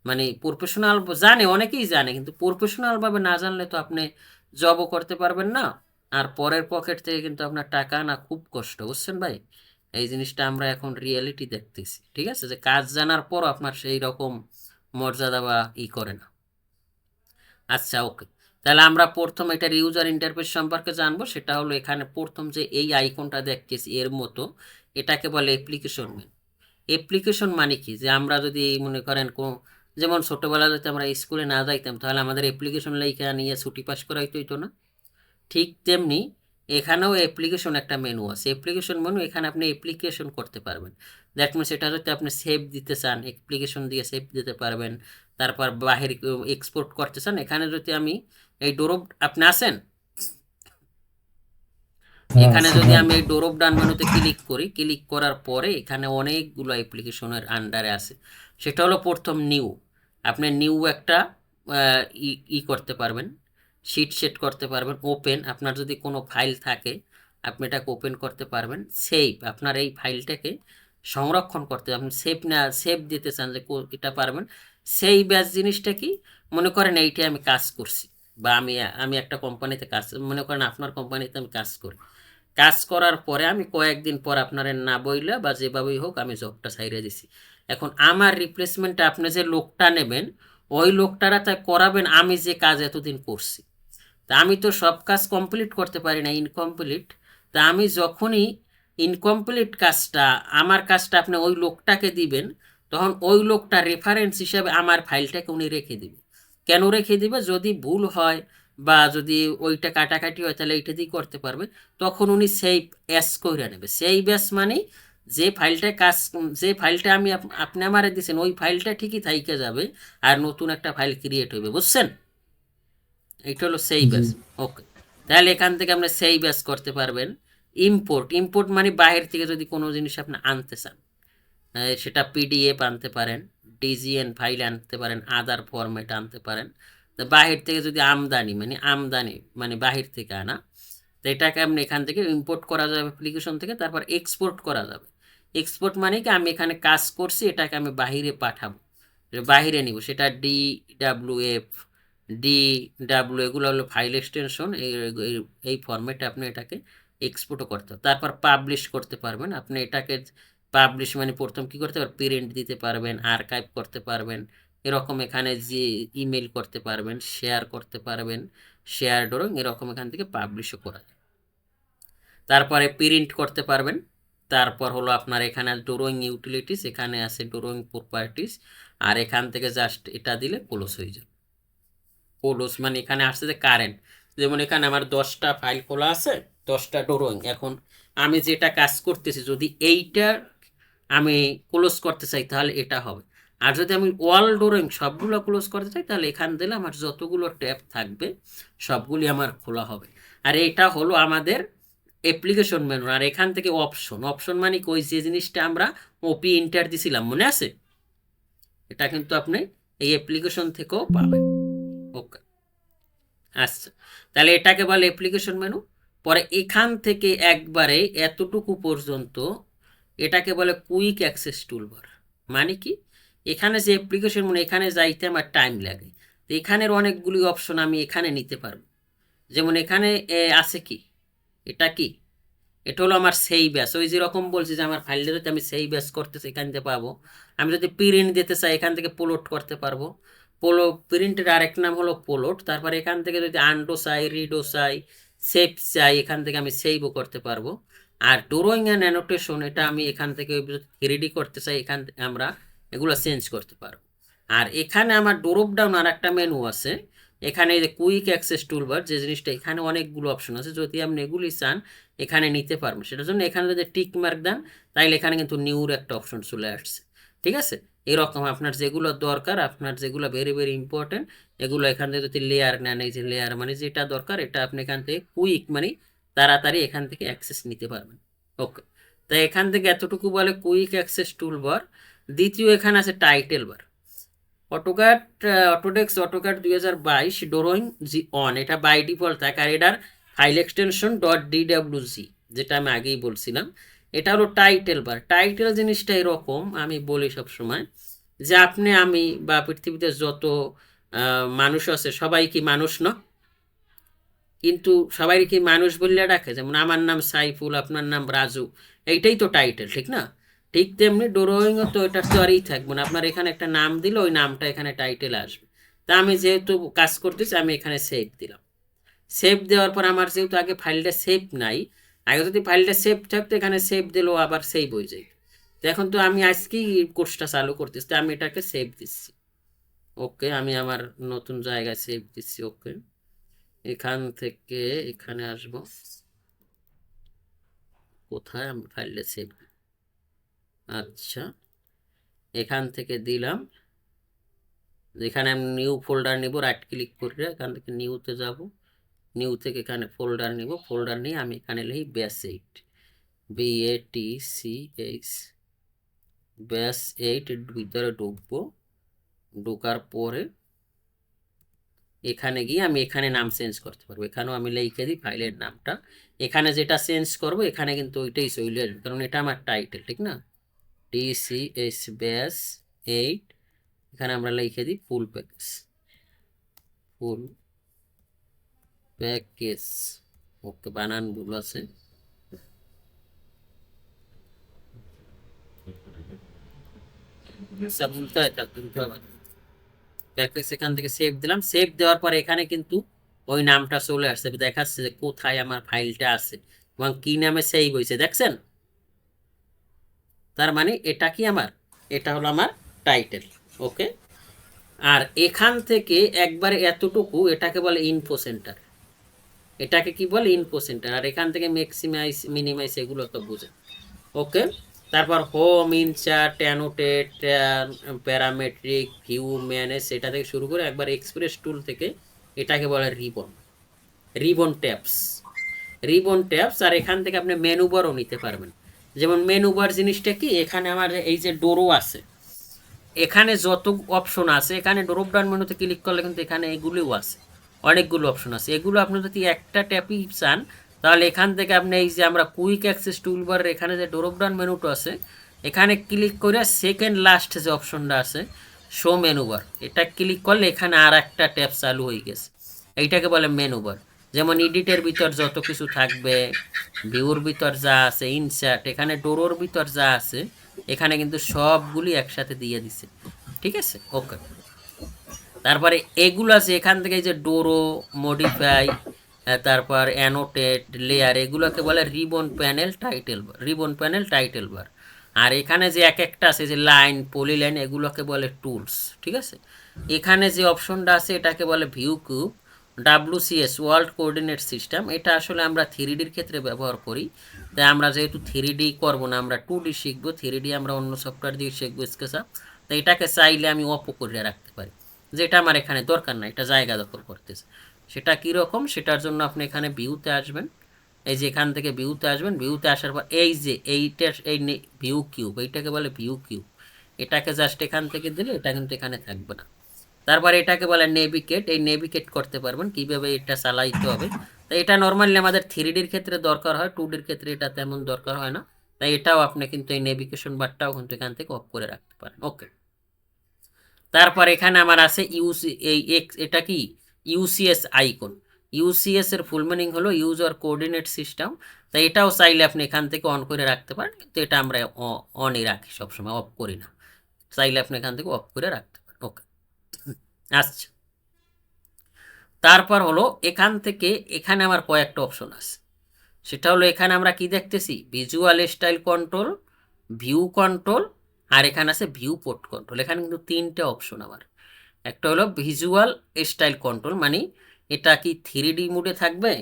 মানে প্রফেশনাল জানে, অনেকেই জানে, কিন্তু প্রফেশনাল ভাবে না জানলে তো আপনি জবও করতে পারবেন না, আর পরের পকেট থেকে কিন্তু আপনার টাকা আনা খুব কষ্ট, বুঝছেন ভাই? এই জিনিসটা আমরা এখন রিয়েলিটি দেখতেছি, ঠিক আছে, যে কাজ জানার পর আপনার সেই রকম মর্যাদা বা করে না। আচ্ছা, ওকে। তাহলে আমরা প্রথম এটার ইউজার ইন্টারফেস সম্পর্কে জানবো। সেটা হলো এখানে প্রথম যে এই আইকনটা দেখতেছি এর মতো, এটাকে বলে অ্যাপ্লিকেশন মেনু। অ্যাপ্লিকেশন মানে কি, যে আমরা যদি মনে করেন যেমন ছোটবেলা যদি আমরা স্কুলে না যাইতাম তাহলে আমাদের অ্যাপ্লিকেশন লেখা নিয়ে ছুটি পাস করাইতে হইতো না? ঠিক তেমনি এখানেও অ্যাপ্লিকেশন একটা মেনু আছে, অ্যাপ্লিকেশন মেনু। এখানে আপনি অ্যাপ্লিকেশন করতে পারবেন। দ্যাট মিনস এটা যদি আপনি সেভ দিতে চান, অ্যাপ্লিকেশন দিয়ে সেভ দিতে পারবেন। তারপর বাহির এক্সপোর্ট করতে চান, এখানে যদি আমি এই ডোরপ, আপনি আছেন হ্যাঁ এখানে আছে যদি বল। আমি এই ডোরপ ডান মেনুতে ক্লিক করি, ক্লিক করার পরে এখানে অনেকগুলো অ্যাপ্লিকেশনের আন্ডারে আছে। সেটা হলো প্রথম নিউ। আপনি নিউ একটা করতে পারবেন, শিট সেট করতে পারবেন। ওপেন, আপনার যদি কোনো ফাইল থাকে আপনি এটাকে ওপেন করতে পারবেন। সেভ, আপনার এই ফাইলটাকে সংরক্ষণ করতে, আপনি সেভ না সেভ দিতে চান যে এটা পারবেন। সেই ব্যাস জিনিসটা কি, মনে করেন এইটা আমি কাজ করছি, বা আমি আমি একটা কোম্পানিতে কাজ, মনে করেন আপনার কোম্পানিতে আমি কাজ করি। কাজ করার পরে আমি কয়েকদিন পর আপনার না বইলে বা যেভাবেই হোক আমি জবটা ছাইড়ে দিছি। এখন আমার রিপ্লেসমেন্টে আপনি যে লোকটা নেবেন, ওই লোকটারা তাই করাবেন আমি যে কাজ এতদিন করছি। তা আমি তো সব কাজ কমপ্লিট করতে পারি না, ইনকমপ্লিট। তা আমি যখনই ইনকমপ্লিট কাজটা, আমার কাজটা আপনি ওই লোকটাকে দিবেন, তখন ওই লোকটা রেফারেন্স হিসাবে আমার ফাইলটাকে উনি রেখে দিবে। কেন রেখে দিবে? যদি ভুল হয় বা যদি ওইটা কাটাকাটি হয় তাহলে এইটা দিয়ে করতে পারবে। তখন উনি সেই অ্যাস করে নেবে। সেই ব্যাস মানে যে ফাইলটা কাজ, যে ফাইলটা আমি আপনি আমারে দিয়েছেন ওই ফাইলটা ঠিকই থাইকে যাবে, আর নতুন একটা ফাইল ক্রিয়েট হবে, বুঝছেন? এটা হলো সেই জি। ব্যাস। ওকে। তাহলে এখান থেকে আপনি সেই ব্যাস করতে পারবেন। ইম্পোর্ট, ইম্পোর্ট মানে বাইরে থেকে যদি কোনো জিনিস আপনি আনতে চান, সেটা পিডিএফ আনতে পারেন, ডিজিএন ফাইল আনতে পারেন, আদার ফরম্যাট আনতে পারেন। তো বাহির থেকে যদি আমদানি মানে আমদানি মানে বাহির থেকে আনা, তো এটাকে আপনি এখান থেকে ইম্পোর্ট করা যাবে অ্যাপ্লিকেশন থেকে, তারপর এক্সপোর্ট করা যাবে। এক্সপোর্ট মানে কি, আমি এখানে কাজ করছি এটাকে আমি বাহিরে পাঠাবো, বাহিরে নিব, সেটা DWF, এগুলো হলো ফাইল এক্সটেনশন। এই ফরম্যাটে আপনি এটাকে এক্সপোর্টও করতে হবে। তারপর পাবলিশ করতে পারবেন আপনি এটাকে। পাবলিশ মানে প্রথম কি করতে পারবেন, প্রিন্ট দিতে পারবেন, আর্কাইভ করতে পারবেন, এরকম এখানে যে ইমেল করতে পারবেন, শেয়ার করতে পারবেন, শেয়ার ড্রয়িং, এরকম এখান থেকে পাবলিশও করা যায়। তারপরে প্রিন্ট করতে পারবেন। তারপর হলো আপনার এখানে ড্রয়িং ইউটিলিটিস, এখানে আছে ড্রয়িং প্রপার্টিস, আর এখান থেকে জাস্ট এটা দিলে ক্লোজ হয়ে যাবে। ক্লোজ মানে এখানে আসছে যে কারেন্ট, যেমন এখানে আমার 10টা ফাইল খোলা আছে, 10টা ড্রয়িং। এখন আমি যেটা কাজ করতেছি যদি এইটা আমি ক্লোজ করতে চাই তাহলে এটা হবে। আর যদি আমি ওয়াল ড্রয়িং সবগুলো ক্লোজ করতে চাই তাহলে এখান দিলে আমার যতগুলো ট্যাব থাকবে সবগুলি আমার খোলা হবে। আর এটা হলো আমাদের অ্যাপ্লিকেশন মেনু। আর এখান থেকে অপশন, অপশন মানে ওই যে জিনিসটা আমরা ওপি ইন্টার দিছিলাম, মনে আছে? এটা কিন্তু আপনি এই অ্যাপ্লিকেশন থেকেও পাবেন। ওকে। আচ্ছা, তাহলে এটাকে বলে অ্যাপ্লিকেশন মেনু। পরে এখান থেকে একবারে এতটুকু পর্যন্ত এটাকে বলে কুইক অ্যাক্সেস টুলবার। মানে কি, এখানে যে অ্যাপ্লিকেশন মানে এখানে যাইতে আমার টাইম লাগে, তো এখানের অনেকগুলি অপশন আমি এখানে নিতে পারবো। যেমন এখানে আছে কি, এটা কি, এটা হলো আমার সেই ব্যাস। ওই যেরকম বলছি যে আমার ফাইলটা যদি আমি সেই ব্যাস করতেছি এখান থেকে পাবো। আমি যদি প্রিন্ট দিতে চাই এখান থেকে পোলোড করতে পারবো। প্রিন্টের আরেক নাম হলো পোলোড। তারপর এখান থেকে যদি আনডো চাই, রিডো চাই, সেভ চাই, এখান থেকে আমি সেভও করতে পারবো। আর ড্রয়িং অ্যান্ড অ্যানোটেশন, এটা আমি এখান থেকে 3D করতে চাই, এখান থেকে আমরা এগুলো চেঞ্জ করতে পারবো। আর এখানে আমার ড্রপ ডাউন আর একটা মেনু আছে। এখানে এই যে কুইক অ্যাক্সেস টুলবার যে জিনিসটা, এখানে অনেকগুলো অপশন আছে, যদি আপনি এগুলি চান এখানে নিতে পারবেন। সেটার জন্য এখানে যদি টিক মার্ক দেন তাইলে এখানে কিন্তু নিউর একটা অপশন চলে আসছে, ঠিক আছে? এরকম আপনার যেগুলো দরকার, আপনার যেগুলো ভেরি ভেরি ইম্পর্টেন্ট, এগুলো এখান থেকে যদি লেয়ার নেন, এই যে লেয়ার মানে যেটা দরকার এটা আপনি এখান থেকে কুইক মানে তাড়াতাড়ি এখান থেকে অ্যাক্সেস নিতে পারবেন। ওকে। তাই এখান থেকে এতটুকু বলে কুইক অ্যাক্সেস টুলবার। দ্বিতীয় এখানে আছে title bar. AutoCAD, Autodesk AutoCAD 2022 drawing G on, এটা বাই ডিফল্ট থাকে। আর এটার ফাইল এক্সটেনশন .dwg, যেটা আমি আগেই বলছিলাম। এটা হলো টাইটেল বার। টাইটেল জিনিসটা এরকম, আমি বলি সব সময় যে আপনি আমি বা পৃথিবীতে যত মানুষ আছে সবাই কি মানুষ না? কিন্তু সবাই কি মানুষ বললে ডাকে, যেমন আমার নাম সাইফুল, আপনার নাম রাজু, এইটাই তো টাইটেল, ঠিক না? ঠিক তেমনি ড্রয়িংও তো এটার তো আরই থাকবে না, আপনার এখানে একটা নাম দিলে ওই নামটা এখানে টাইটেল আসবে। তা আমি যেহেতু কাজ করতেছি আমি এখানে সেভ দিলাম। সেভ দেওয়ার পর আমার যেহেতু আগে ফাইলটা সেভ নাই, আগে যদি ফাইলটা সেভ থাকতো এখানে সেভ দিলেও আবার সেভ হয়ে যায়। তো এখন তো আমি আজকেই কোর্সটা চালু করতেছি, তো আমি এটাকে সেভ দিচ্ছি। ওকে, আমি আমার নতুন জায়গায় সেভ দিচ্ছি। ওকে, এখান থেকে এখানে আসব, কোথায় আমি ফাইলটা সেভ, আচ্ছা এখান থেকে দিলাম। এখানে আমি নিউ ফোল্ডার নিব, রাইট ক্লিক করে এখান থেকে নিউতে যাব, নিউ থেকে এখানে ফোল্ডার নিব, ফোল্ডার নিয়ে আমি এখানে লিখি বেস 8, BATCH, বেস 8 ভিতরে ঢুকবো। ঢোকার পরে এখানে গিয়ে আমি এখানে নাম চেঞ্জ করতে পারবো, এখানেও আমি লিখে দিই ফাইলের নামটা। এখানে যেটা চেঞ্জ করব এখানে কিন্তু ওইটাই চলে আসবে, কারণ এটা আমার টাইটেল, ঠিক না? TCH বেস 8, এখানে আমরা লিখে দিই ফুল প্যাকেজ, ফুল প্যাকেজ। ওকে, বানান ভুল আছে, ভুলতে হয় প্যাকেজ। এখান থেকে সেভ দিলাম, সেভ দেওয়ার পরে এখানে কিন্তু ওই নামটা চলে আসছে, দেখাচ্ছে যে কোথায় আমার ফাইলটা আছে এবং কি নামে সেভ হয়েছে, দেখছেন? তার মানে এটা কি আমার, এটা হলো আমার টাইটেল। ওকে, আর এখান থেকে একবারে এতটুকু এটাকে বলে ইনফো সেন্টার, এটাকে কি বলে ইনফো সেন্টার। আর এখান থেকে ম্যাক্সিমাইজ মিনিমাইজ এগুলো তো বুঝেন। ওকে, তারপর home, ইনচার্ট, annotate, parametric, view, manage, এটা থেকে শুরু করে একবার এক্সপ্রেস টুল থেকে এটাকে বলে ribbon, ribbon tabs, ribbon tabs. আর এখান থেকে আপনি মেনু বারও নিতে পারবেন। যেমন মেনু বার জিনিসটা কি, এখানে আমার এই যে ডোরো আছে, এখানে যত অপশন আছে, এখানে ড্রপ ডাউন মেনুতে ক্লিক করলে কিন্তু এখানে এগুলোও আছে, অনেকগুলো অপশন আছে। এগুলো আপনি যদি একটা ট্যাপই চান তাহলে এখান থেকে আপনি এই যে আমরা কুইক অ্যাক্সেস টুলবারের এখানে যে ড্রপ ডাউন মেনুটা আছে, এখানে ক্লিক করে সেকেন্ড লাস্ট যে অপশনটা আছে শো মেনু বার, এটা ক্লিক করলে এখানে আর একটা ট্যাব চালু হয়ে গেছে, এইটাকে বলে মেনু বার। যেমন এডিটের ভিতর যত কিছু থাকবে, ভিউর ভিতর যা আছে, ইনসার্ট, এখানে ডোরোর ভিতর যা আছে, এখানে কিন্তু সবগুলি একসাথে দিয়ে দিছে, ঠিক আছে? ওকে, তারপরে এগুলো আছে এখান থেকে এই যে ডোরো, মডিফাই, তারপর অ্যানোটেট, লেয়ার, এগুলোকে বলে ribbon panel title bar, ribbon panel title bar. আর এখানে যে এক একটা আছে যে লাইন, পলিলাইন, এগুলোকে বলে টুলস, ঠিক আছে? এখানে যে অপশনটা আছে এটাকে বলে view cube, WCS world coordinate system, এটা আসলে আমরা 3Dর ক্ষেত্রে ব্যবহার করি। তাই আমরা যেহেতু 3D করবো না, আমরা 2D শিখবো, 3D আমরা অন্য সফটওয়্যার দিয়ে শিখবো, স্কেচআপ। তো এটাকে চাইলে আমি অপও করে রাখতে পারি, যেটা আমার এখানে দরকার না, এটা জায়গা দখল করতেছে। সেটা কীরকম, সেটার জন্য আপনি এখানে ভিউতে আসবেন, এই যে এখান থেকে ভিউতে আসবেন, ভিউতে আসার পর এই যে এইটার এই ভিউ কিউব, এইটাকে বলে ভিউ কিউব, এটাকে জাস্ট এখান থেকে দিলে এটা কিন্তু এখানে থাকবে না। তারপরে এটাকে বলে নেভিগেট, এই নেভিগেট করতে পারবেন কিভাবে এটা চালাইতে হবে। তো এটা নর্মালি আমাদের 3Dর ক্ষেত্রে দরকার হয়, 2Dর ক্ষেত্রে এটা তেমন দরকার হয় না। তাই এটাও আপনি কিন্তু এই নেভিগেশন বারটাও কিন্তু এখান থেকে অফ করে রাখতে পারেন। ওকে, তারপর এখানে আমার আছে ইউসি, এই এক্স, এটা কি ইউসিএস আইকন। ইউসিএস এর ফুল মিনিং হলো ইউজার কোঅর্ডিনেট সিস্টেম। তাই এটাও চাইলে আপনি এখান থেকে অন করে রাখতে পারেন, কিন্তু এটা আমরা অনই রাখি সবসময়, অফ করি না। চাইলে আপনি এখান থেকে অফ করে রাখতে পারেন। ওকে, আচ্ছা, তারপর হলো এখান থেকে এখানে আমার কয়েকটা অপশন আছে। সেটা হলো এখানে আমরা কি দেখতেছি, visual style control, view control, আর এখানে আছে ভিউ পোর্ট কন্ট্রোল। এখানে কিন্তু তিনটে অপশন আমার। একটা হলো ভিজুয়াল স্টাইল কন্ট্রোল, মানে এটা কি 3D মোডে থাকবে,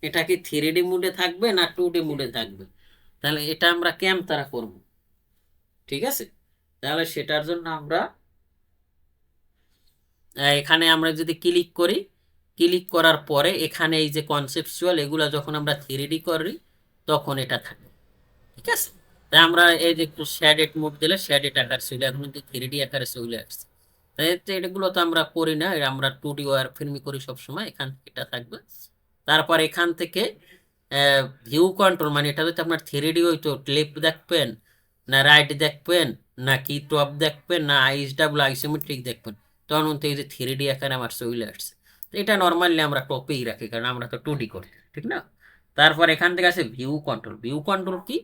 এটা কি 3D মোডে থাকবে না 2D মোডে থাকবে, তাহলে এটা আমরা তারা করব, ঠিক আছে? তাহলে সেটার জন্য আমরা এখানে আমরা যদি ক্লিক করি, ক্লিক করার পরে এখানে এই যে কনসেপচুয়াল, এগুলো যখন আমরা 3D করি তখন এটা থাকে, ঠিক আছে? তাই আমরা এই যে একটু শ্যাডেড মুভ দিলে শ্যাডেড আকার ছিল, এখন কিন্তু 3D আকারে চলে আসছে। তাই এগুলো তো আমরা করি না, আমরা 2D ওয়ার ফিল্মি করি সবসময়, এখান থেকে এটা থাকবে। তারপর এখান থেকে ভিউ কন্ট্রোল মানে এটা যদি আপনার 3D হইতো, লেফট দেখবেন না রাইট দেখবেন নাকি টপ দেখবেন না আইস ডাবল আইসোমেট্রিক দেখবেন, তখন কিন্তু এই যে 3D আকারে আমার চলে আসছে। তো এটা নর্মালি আমরা টপেই রাখি কারণ আমরা তো 2D করি, ঠিক না? তারপর এখান থেকে আছে ভিউ কন্ট্রোল। ভিউ কন্ট্রোল কি?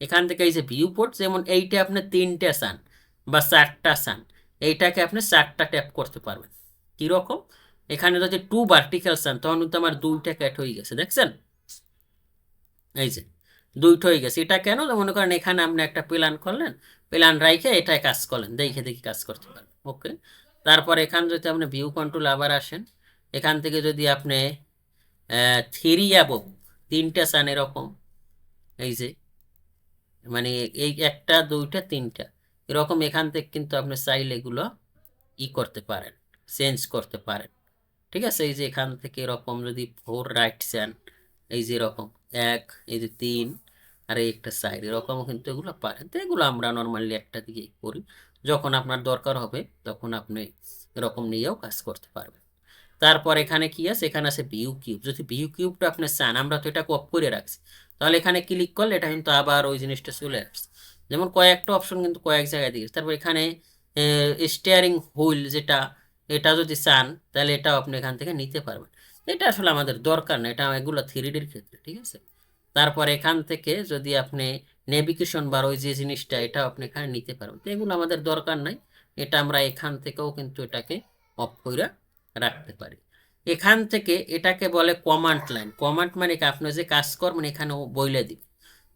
এখান থেকে এই যে ভিউ পোর্ট, যেমন এইটা আপনি 3টে চান বা 4টা চান, এইটাকে আপনি 4টা ট্যাপ করতে পারবেন। কিরকম? এখানে যদি 2 ভার্টিক্যাল চান তখন কিন্তু আমার 2টা ক্যাট হয়ে গেছে, দেখছেন? এই যে 2টা হয়ে গেছে। এটা কেন? মনে করেন এখানে আপনি একটা প্ল্যান করলেন, প্ল্যান রাইখে এটাই কাজ করলেন, দেখে দেখি কাজ করতে পারেন। ওকে। তারপর এখান যদি আপনি ভিউ কন্ট্রোল আবার আসেন, এখান থেকে যদি আপনি 3 অ্যাবভ 3টে চান এরকম, এই যে মানে এই 1টা 2টা 3টা এরকম, এখান থেকে কিন্তু আপনি চাইলে এগুলো করতে পারেন, চেঞ্জ করতে পারেন। ঠিক আছে? এই যে এখান থেকে এরকম যদি 4 রাইট চান, এই যে এরকম 1, এই যে 3, আর এই একটা সাইড এরকম কিন্তু এগুলো পারেন। তো এগুলো আমরা নর্মালি একটা দিকেই করি, যখন আপনার দরকার হবে তখন আপনি এরকম নিয়েও কাজ করতে পারবেন। তারপর এখানে কি আছে? এখানে আছে ভিউ কিউব। যদি ভিউ কিউবটা আপনি চান, আমরা তো এটা অফ করে রাখছি, তাহলে এখানে ক্লিক করলে এটা কিন্তু আবার ওই জিনিসটা চলে আসছে। যেমন কয়েকটা অপশন কিন্তু কয়েক জায়গায় দিয়েছে। তারপর এখানে স্টিয়ারিং হুইল যেটা, এটা যদি চান তাহলে এটাও আপনি এখান থেকে নিতে পারবেন। এটা আসলে আমাদের দরকার না, এটা এগুলো 3Dর ক্ষেত্রে, ঠিক আছে? তারপর এখান থেকে যদি আপনি নেভিগেশন বার ওই যে জিনিসটা, এটা আপনি এখানে নিতে পারবেন। তো এগুলো আমাদের দরকার নাই, এটা আমরা এখান থেকেও কিন্তু এটাকে অফ করে রাখতে পারি। এখান থেকে এটাকে বলে কমান্ড লাইন। কমান্ড মানে কি? আপনি যে কাজ করবেন এখানে ও বইলে দিবে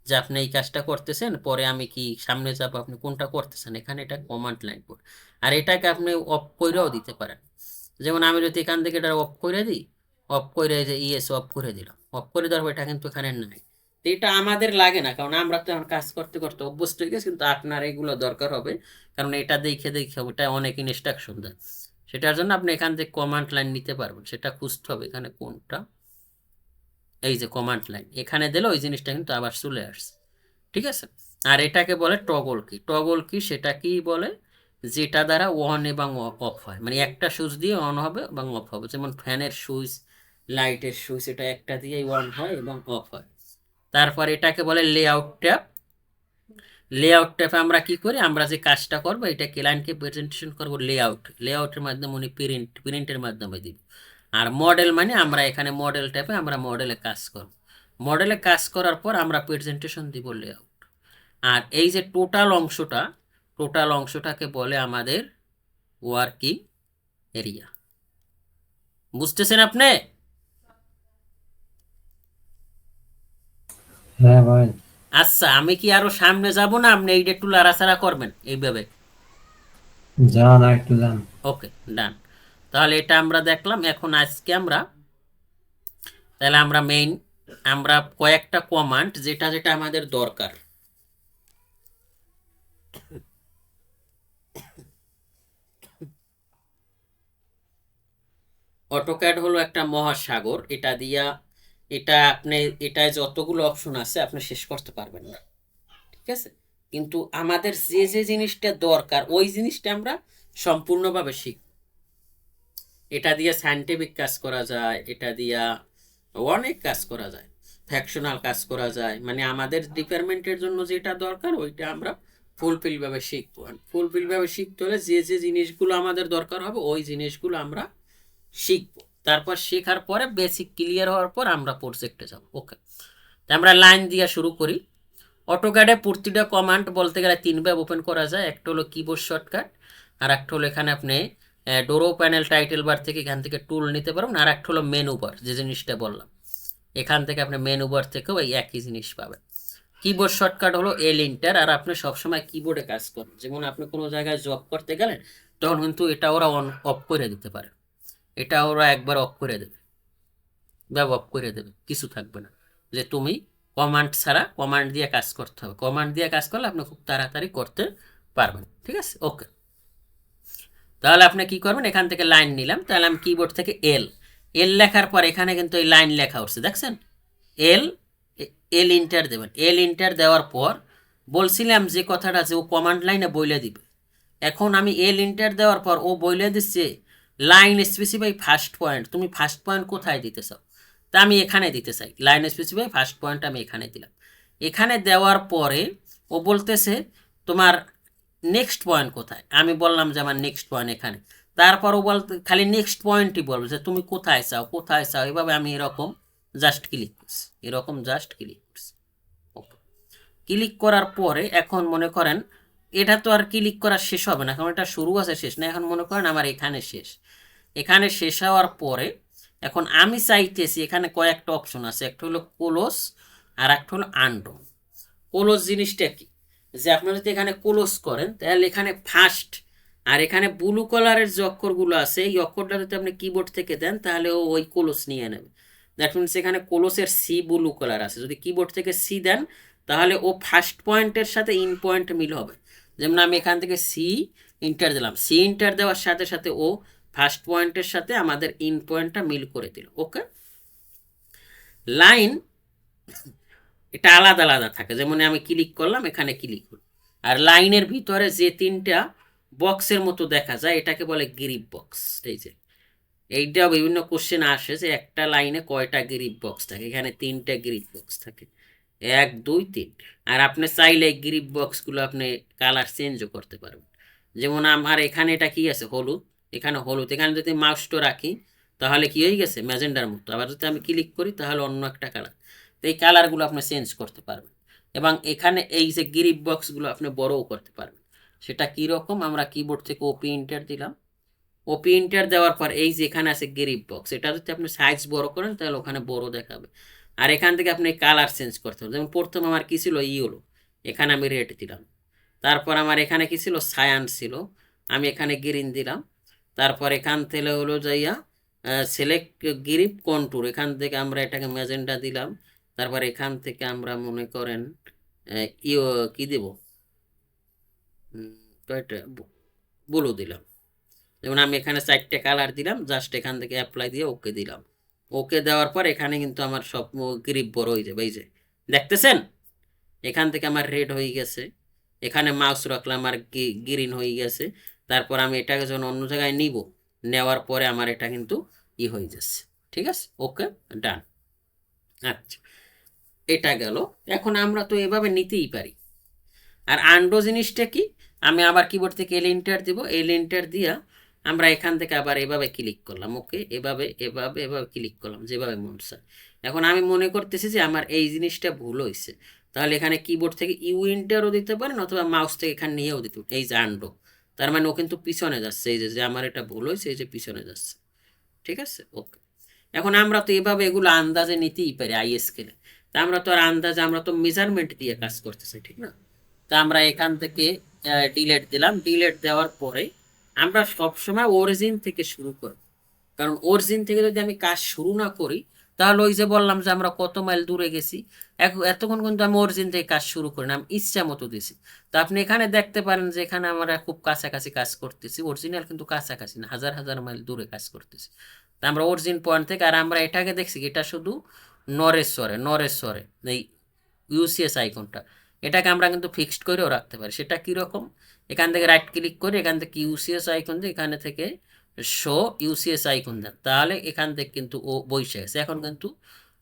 যে আপনি এই কাজটা করতেছেন, পরে আমি কি সামনে যাব, আপনি কোনটা করতেছেন, এখানে এটা কমান্ড লাইন পড়ে। আর এটাকে আপনি অফ কইরাও দিতে পারেন। যেমন আমি যদি এখান থেকে এটা অফ করে দিই, অফ করে যে ইয়েস অফ করে দিলাম, অফ করে দেওয়ার পর এটা কিন্তু এখানে নাই। তো এটা আমাদের লাগে না, কারণ আমরা তো এখন কাজ করতে করতে অভ্যস্ত হয়ে গেছি, কিন্তু আপনার এগুলো দরকার হবে, কারণ এটা দেখে দেখে ওটা অনেক ইনস্ট্রাকশন দেয়। সেটার জন্য আপনি এখান থেকে কমান্ড লাইন নিতে পারবেন। সেটা খুঁজতে হবে এখানে কোনটা, এই যে কমান্ড লাইন এখানে দিলে ওই জিনিসটা কিন্তু আবার চলে আসছে, ঠিক আছে? আর এটাকে বলে টগল কি। টগল কি সেটা কি বলে? যেটা দ্বারা অন এবং অফ হয়, মানে একটা সুইচ দিয়ে অন হবে এবং অফ হবে। যেমন ফ্যানের সুইচ, লাইটের সুইচ, এটা একটা দিয়েই অন হয় এবং অফ হয়। তারপর এটাকে বলে লেআউট ট্যাব। লেআউট ট্যাবে আমরা কি করি? আমরা যে কাজটা করবো এটা ক্লায়েন্টকে প্রেজেন্টেশন করবো লেআউটের মাধ্যমে, উনি প্রিন্টের মাধ্যমে দিব। আর মডেল মানে আমরা এখানে মডেল ট্যাবে আমরা মডেলে কাজ করব। মডেলে কাজ করার পর আমরা প্রেজেন্টেশন দিব লেআউট। আর এই যে টোটাল অংশটাকে বলে আমাদের ওয়ার্কিং এরিয়া। বুঝতেছেন আপনি? হ্যাঁ ভাই। আচ্ছা, আমি কি আরো সামনে যাব না আপনি এইটা একটু লাড়াচাড়া করবেন এইভাবে? যান আর একটু যান। ওকে, ডান। তাহলে এটা আমরা দেখলাম। এখন আজকে আমরা তাহলে আমরা মেইন আমরা কয়েকটা কমান্ড যেটা যেটা আমাদের দরকার। অটোক্যাড হলো একটা মহাসাগর, এটা দিয়া এটা আপনি এটায় যতগুলো অপশন আছে আপনি শেষ করতে পারবেন না, ঠিক আছে? কিন্তু আমাদের যে যে জিনিসটা দরকার ওই জিনিসটা আমরা সম্পূর্ণভাবে শিখব। এটা দিয়ে সায়েন্টিফিক কাজ করা যায়, এটা দিয়া অনেক কাজ করা যায়, ফ্যাকশনাল কাজ করা যায়, মানে আমাদের ডিপার্টমেন্টের জন্য যেটা দরকার ওইটা আমরা ফুলফিল ভাবে শিখবো। ফুলফিল ভাবে শিখতে হলে যে যে জিনিসগুলো আমাদের দরকার হবে ওই জিনিসগুলো আমরা শিখবো। তারপর শেখার পরে বেসিক ক্লিয়ার হওয়ার পর আমরা প্রজেক্টে যাব। ওকে, আমরা লাইন দিয়ে শুরু করি। অটোক্যাডে প্রতিটা কমান্ড বলতে গেলে 3 ভাবে ওপেন করা যায়। একটা হলো কিবোর্ড শর্টকাট, আর একটা হলো এখানে আপনি ডোরো প্যানেল টাইটেল বার থেকে এখান থেকে টুল নিতে পারবেন, আর একটা হলো মেনু বার, যে জিনিসটা বললাম এখান থেকে আপনি মেনু বার থেকেও এই একই জিনিস পাবেন। কিবোর্ড শর্টকাট হলো এল ইন্টার, আর আপনি সবসময় কিবোর্ডে কাজ করেন, যেমন আপনি কোনো জায়গায় জব করতে গেলেন তখন কিন্তু এটা ওরা অন অফ করে দিতে পারে, এটা ওরা একবার অফ করে দেবে বা অফ করে দেবে, কিছু থাকবে না, যে তুমি কমান্ড ছাড়া কমান্ড দিয়ে কাজ করতে হবে। কমান্ড দিয়ে কাজ করলে আপনি খুব তাড়াতাড়ি করতে পারবেন, ঠিক আছে? ওকে, তাহলে আপনি কি করবেন? এখান থেকে লাইন নিলাম, তাহলে আমি কিবোর্ড থেকে এল এল লেখার পর এখানে কিন্তু এই লাইন লেখা উঠছে, দেখছেন? এল এল ইন্টার দেবেন। এল ইন্টার দেওয়ার পর বলছিলাম যে কথাটা, যে ও কমান্ড লাইনে বইলে দিবে। এখন আমি এল ইন্টার দেওয়ার পর ও বইলে দিচ্ছে লাইন স্পেসিফাই ফার্স্ট পয়েন্ট, তুমি ফার্স্ট পয়েন্ট কোথায় দিতে চাও। তা আমি এখানে দিতে চাই, লাইন স্পেসিফাই ফার্স্ট পয়েন্ট আমি এখানে দিলাম। এখানে দেওয়ার পরে ও বলতেছে তোমার নেক্সট পয়েন্ট কোথায়, আমি বললাম যে আমার নেক্সট পয়েন্ট এখানে। তারপর ও বলতে খালি নেক্সট পয়েন্টই বলবে যে তুমি কোথায় চাও কোথায় চাও, এভাবে আমি এরকম জাস্ট ক্লিক করছি, এরকম জাস্ট ক্লিক করছি। ওকে, ক্লিক করার পরে এখন মনে করেন এটা তো আর ক্লিক করা শেষ হবে না, কারণ এটা শুরু আছে শেষ না, এখন মনে করেন আমার এখানে শেষ। এখানে শেষ হওয়ার পরে এখন আমি চাইতেছি, এখানে কয়েকটা অপশন আছে, একটা হলো ক্লোজ আর একটা হলো আনডো। ক্লোজ জিনিসটা কি, যে আপনারা যদি এখানে ক্লোজ করেন তাহলে এখানে ফার্স্ট আর এখানে ব্লু কালারের যে অক্ষরগুলো আছে এই অক্ষরটা যদি আপনি কিবোর্ড থেকে দেন তাহলে ও ওই ক্লোজ নিয়ে নেবে। দ্যাট মিনস এখানে ক্লোজের সি ব্লু কালার আছে, যদি কিবোর্ড থেকে সি দেন তাহলে ও ফার্স্ট পয়েন্টের সাথে ইন পয়েন্ট মিল হবে। যেমন আমি এখান থেকে সি ইন্টার দিলাম, সি ইন্টার দেওয়ার সাথে সাথে ও ফার্স্ট পয়েন্টের সাথে আমাদের ইন পয়েন্টটা মিল করে দিল। ওকে, লাইন এটা আলাদা আলাদা থাকে, যেমন আমি ক্লিক করলাম এখানে ক্লিক করলাম, আর লাইনের ভিতরে যে তিনটা বক্সের মতো দেখা যায় এটাকে বলে গ্রিপ বক্স। এই যে এইটা বিভিন্ন কোশ্চেন আসে যে একটা লাইনে কয়টা গ্রিপ বক্স থাকে, এখানে তিনটা গ্রিপ বক্স থাকে, 1 2 3। আর আপনি চাইলে গ্রিপ বক্সগুলো আপনি কালার চেঞ্জও করতে পারবেন। যেমন আমার এখানে এটা কি আছে হলুদ, এখানে হলুদ, এখানে যদি মাউসটা রাখি তাহলে কি হয়ে গেছে ম্যাজেন্ডার মতো, আবার যদি আমি ক্লিক করি তাহলে অন্য একটা কালার। তো এই কালারগুলো আপনি চেঞ্জ করতে পারবেন, এবং এখানে এই যে গ্রিপ বক্সগুলো আপনি বড়ও করতে পারবেন। সেটা কীরকম, আমরা কিবোর্ড থেকে ওপি এন্টার দিলাম, ওপি এন্টার দেওয়ার পর এই যে এখানে আছে গ্রিপ বক্স, এটা যদি আপনি সাইজ বড় করেন তাহলে ওখানে বড় দেখাবে। আর এখান থেকে আপনি কালার চেঞ্জ করতে হবে, যেমন প্রথম আমার কি ছিল ইয়েলো, এখানে আমি রেড দিলাম। তারপর আমার এখানে কি ছিল সায়ান ছিল, আমি এখানে গ্রিন দিলাম। তারপর এখান থেকে হলো যাইয়া সিলেক্ট গ্রিপ কন্ট্যুর, এখান থেকে আমরা এটাকে ম্যাজেন্ডা দিলাম। তারপর এখান থেকে আমরা মনে করেন ইয়ে কি দেব, কয়টা ব্লু দিলাম। যেমন আমি এখানে 4টে কালার দিলাম, জাস্ট এখান থেকে অ্যাপ্লাই দিয়ে ওকে দিলাম। ওকে দেওয়ার পর এখানে কিন্তু আমার সব গ্রিপ বড় হয়ে যাবে, এই যে দেখতেছেন এখান থেকে আমার রেড হয়ে গেছে, এখানে মাউস রাখলাম আমার গ্রিন হয়ে গেছে। তারপর আমি এটাকে যখন অন্য জায়গায় নিব, নেওয়ার পরে আমার এটা কিন্তু ই হয়ে যাচ্ছে। ঠিক আছে, ওকে ডান। আচ্ছা, এটা গেল। এখন আমরা তো এভাবে নিতেই পারি। আর আন্ডো জিনিসটা কি, আমি আবার কিবোর্ড থেকে এল এন্টার দিব, এল এন্টার দিয়া আমরা এখান থেকে আবার এভাবে ক্লিক করলাম। ওকে, এভাবে এভাবে এভাবে ক্লিক করলাম যেভাবে মন চায়। এখন আমি মনে করতেছি যে আমার এই জিনিসটা ভুল হয়েছে, তাহলে এখানে কিবোর্ড থেকে ইউ এন্টারও দিতে পারেন অথবা মাউস থেকে এখানে নিয়েও দিতে পারেন। এই যে আন্ডো, তার মানে ও কিন্তু পিছনে যাচ্ছে, এই যে আমার এটা ভুল হয়েছে, এই যে পিছনে যাচ্ছে। ঠিক আছে, ওকে। এখন আমরা তো এভাবে এগুলো আন্দাজে নিতেই পারি আই স্কেলে, তা আমরা তো আর আন্দাজে, আমরা তো মেজারমেন্ট দিয়ে কাজ করতেছি, ঠিক না? তা আমরা এখান থেকে ডিলেট দিলাম, ডিলেট দেওয়ার পরে আমরা সবসময় অরিজিন থেকে শুরু করব, কারণ অরিজিন থেকে যদি আমি কাজ শুরু না করি তাহলে ওই যে বললাম যে আমরা কত মাইল দূরে গেছি, এতক্ষণ কিন্তু আমি অরিজিন থেকে কাজ শুরু করি না, আমি ইচ্ছা মতো দিছি। তো আপনি এখানে দেখতে পারেন যে এখানে আমরা খুব কাছাকাছি কাজ করতেছি, অরিজিনাল কিন্তু কাছাকাছি না, হাজার হাজার মাইল দূরে কাজ করতেছি। তা আমরা অরিজিন পয়েন্ট থেকে, আর আমরা এটাকে দেখছি এটা শুধু নরেশ্বরে, নরেশ্বরে এই ইউসিএস আইকনটা, এটাকে আমরা কিন্তু ফিক্সড করেও রাখতে পারি। সেটা কীরকম, এখান থেকে রাইট ক্লিক করে এখান থেকে ইউসিএস আইকন দিয়ে এখানে থেকে শো ইউসিএস আইকন দেন, তাহলে এখান থেকে কিন্তু ও বসে গেছে। এখন কিন্তু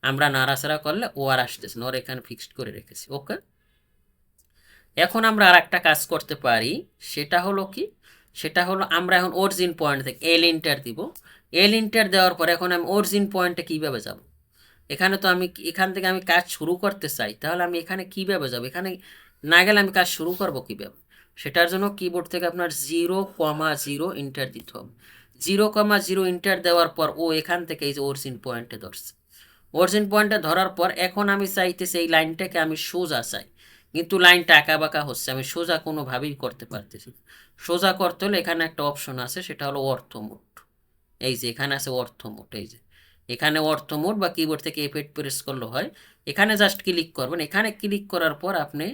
আমরা নাড়াচাড়া করলে ও আর আসতেছে না, ওর এখানে ফিক্সড করে রেখেছি। ওকে, এখন আমরা আর একটা কাজ করতে পারি, সেটা হলো কি, সেটা হলো আমরা এখন অরিজিন পয়েন্ট থেকে এল এন্টার দিব। এল এন্টার দেওয়ার পরে এখন আমি অরিজিন পয়েন্টে কীভাবে যাব, এখানে তো আমি এখান থেকে আমি কাজ শুরু করতে চাই, তাহলে আমি এখানে কীভাবে যাব, এখানে না গেলে আমি কাজ শুরু করব কীভাবে? সেটার জন্য কিবোর্ড থেকে আপনার 0,0 এন্টার দিতে হবে। 0,0 এন্টার দেওয়ার পর ও এখান থেকে এই যে অরিজিন পয়েন্টে ধরছে, অরিজিন পয়েন্টে ধরার পর এখন আমি চাইতেছি এই লাইনটাকে আমি সোজা চাই, কিন্তু লাইনটা আঁকা বাঁকা হচ্ছে, আমি সোজা কোনোভাবেই করতে পারতেছি না। সোজা করতে হলে এখানে একটা অপশন আছে, সেটা হলো অর্থ মোড। এই যে এখানে আছে অর্থ মোড, এই যে এখানে অর্থ মোড, বা কিবোর্ড থেকে F8 প্রেস করলে হয়। এখানে জাস্ট ক্লিক করবেন, এখানে ক্লিক করার পর আপনি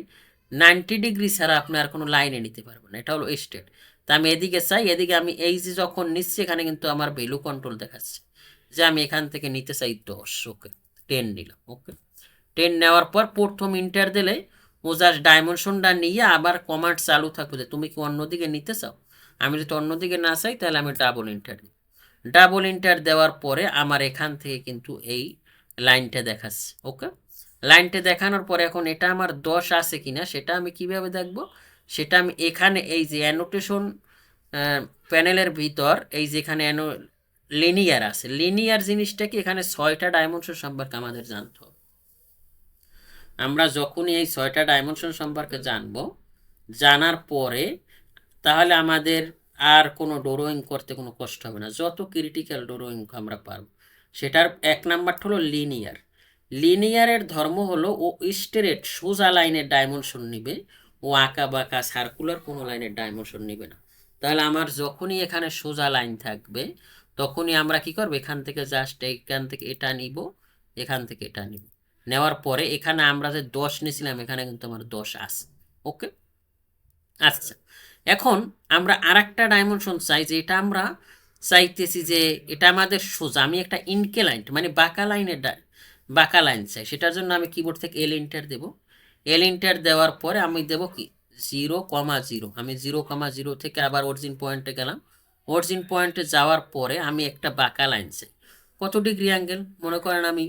90 ডিগ্রি ছাড়া আপনি আর কোনো লাইনে নিতে পারবেন না, এটা হলো স্টেট। তা আমি এদিকে চাই, এদিকে আমি এই যে যখন নিচ্ছি এখানে কিন্তু আমার ভ্যালু কন্ট্রোল দেখাচ্ছে যে আমি এখান থেকে নিতে চাই 10। ওকে, 10 নিলাম। ওকে, 10 নেওয়ার পর প্রথম ইন্টার দিলে ও জাস্ট ডাইমেনশনটা নিয়ে আবার কমান্ড চালু থাকবে যে তুমি কি অন্যদিকে নিতে চাও। আমি যদি অন্যদিকে না চাই তাহলে আমি ডাবল ইন্টার দিই। ডাবল ইন্টার দেওয়ার পরে আমার এখান থেকে কিন্তু এই লাইনটা দেখাচ্ছে। ওকে, লাইনটা দেখানোর পরে এখন এটা আমার 10 আছে কিনা সেটা আমি কিভাবে দেখব, সেটা আমি এখানে এই যে অ্যানোটেশন প্যানেলের ভিতর এই যে এখানে লিনিয়ার আছে, লিনিয়ার জিনিসটা কি, এখানে 6টা ডাইমেনশন সম্পর্কে আমাদের জানতে হবে। আমরা যখনই এই 6টা ডাইমেনশন সম্পর্কে জানবো, জানার পরে তাহলে আমাদের আর কোনো ড্রয়িং করতে কোনো কষ্ট হবে না, যত ক্রিটিক্যাল ড্রয়িং আমরা পারবো। সেটার এক নাম্বারটা হলো লিনিয়ার। লিনিয়ারের ধর্ম হলো ও স্ট্রেট সোজা লাইনের ডাইমেনশন নিবে, ও আঁকা বাঁকা সার্কুলার কোনো লাইনের ডাইমেনশন নিবে না। তাহলে আমার যখনই এখানে সোজা লাইন থাকবে তখনই আমরা কি করব, এখান থেকে জাস্ট এখান থেকে এটা নিব, এখান থেকে এটা নিব, নেওয়ার পরে এখানে আমরা যে 10 নিয়েছিলাম এখানে কিন্তু আমার 10 আছে। ওকে, আচ্ছা, এখন আমরা আরেকটা ডাইমেনশন চাই, যে এটা আমরা চাইতেছি যে এটা আমাদের সোজা, আমি একটা ইনক্লাইন্ড মানে বাঁকা লাইনের বাঁকা লাইন চাই। সেটার জন্য আমি কিবোর্ড থেকে এল এন্টার দেব। এল এন্টার দেওয়ার পরে আমি দেব কি 0,0, আমি 0,0 থেকে আবার অরিজিন পয়েন্টে গেলাম। অরিজিন পয়েন্টে যাওয়ার পরে আমি একটা বাঁকা লাইন চাই। কত ডিগ্রি অ্যাঙ্গেল, মনে করেন আমি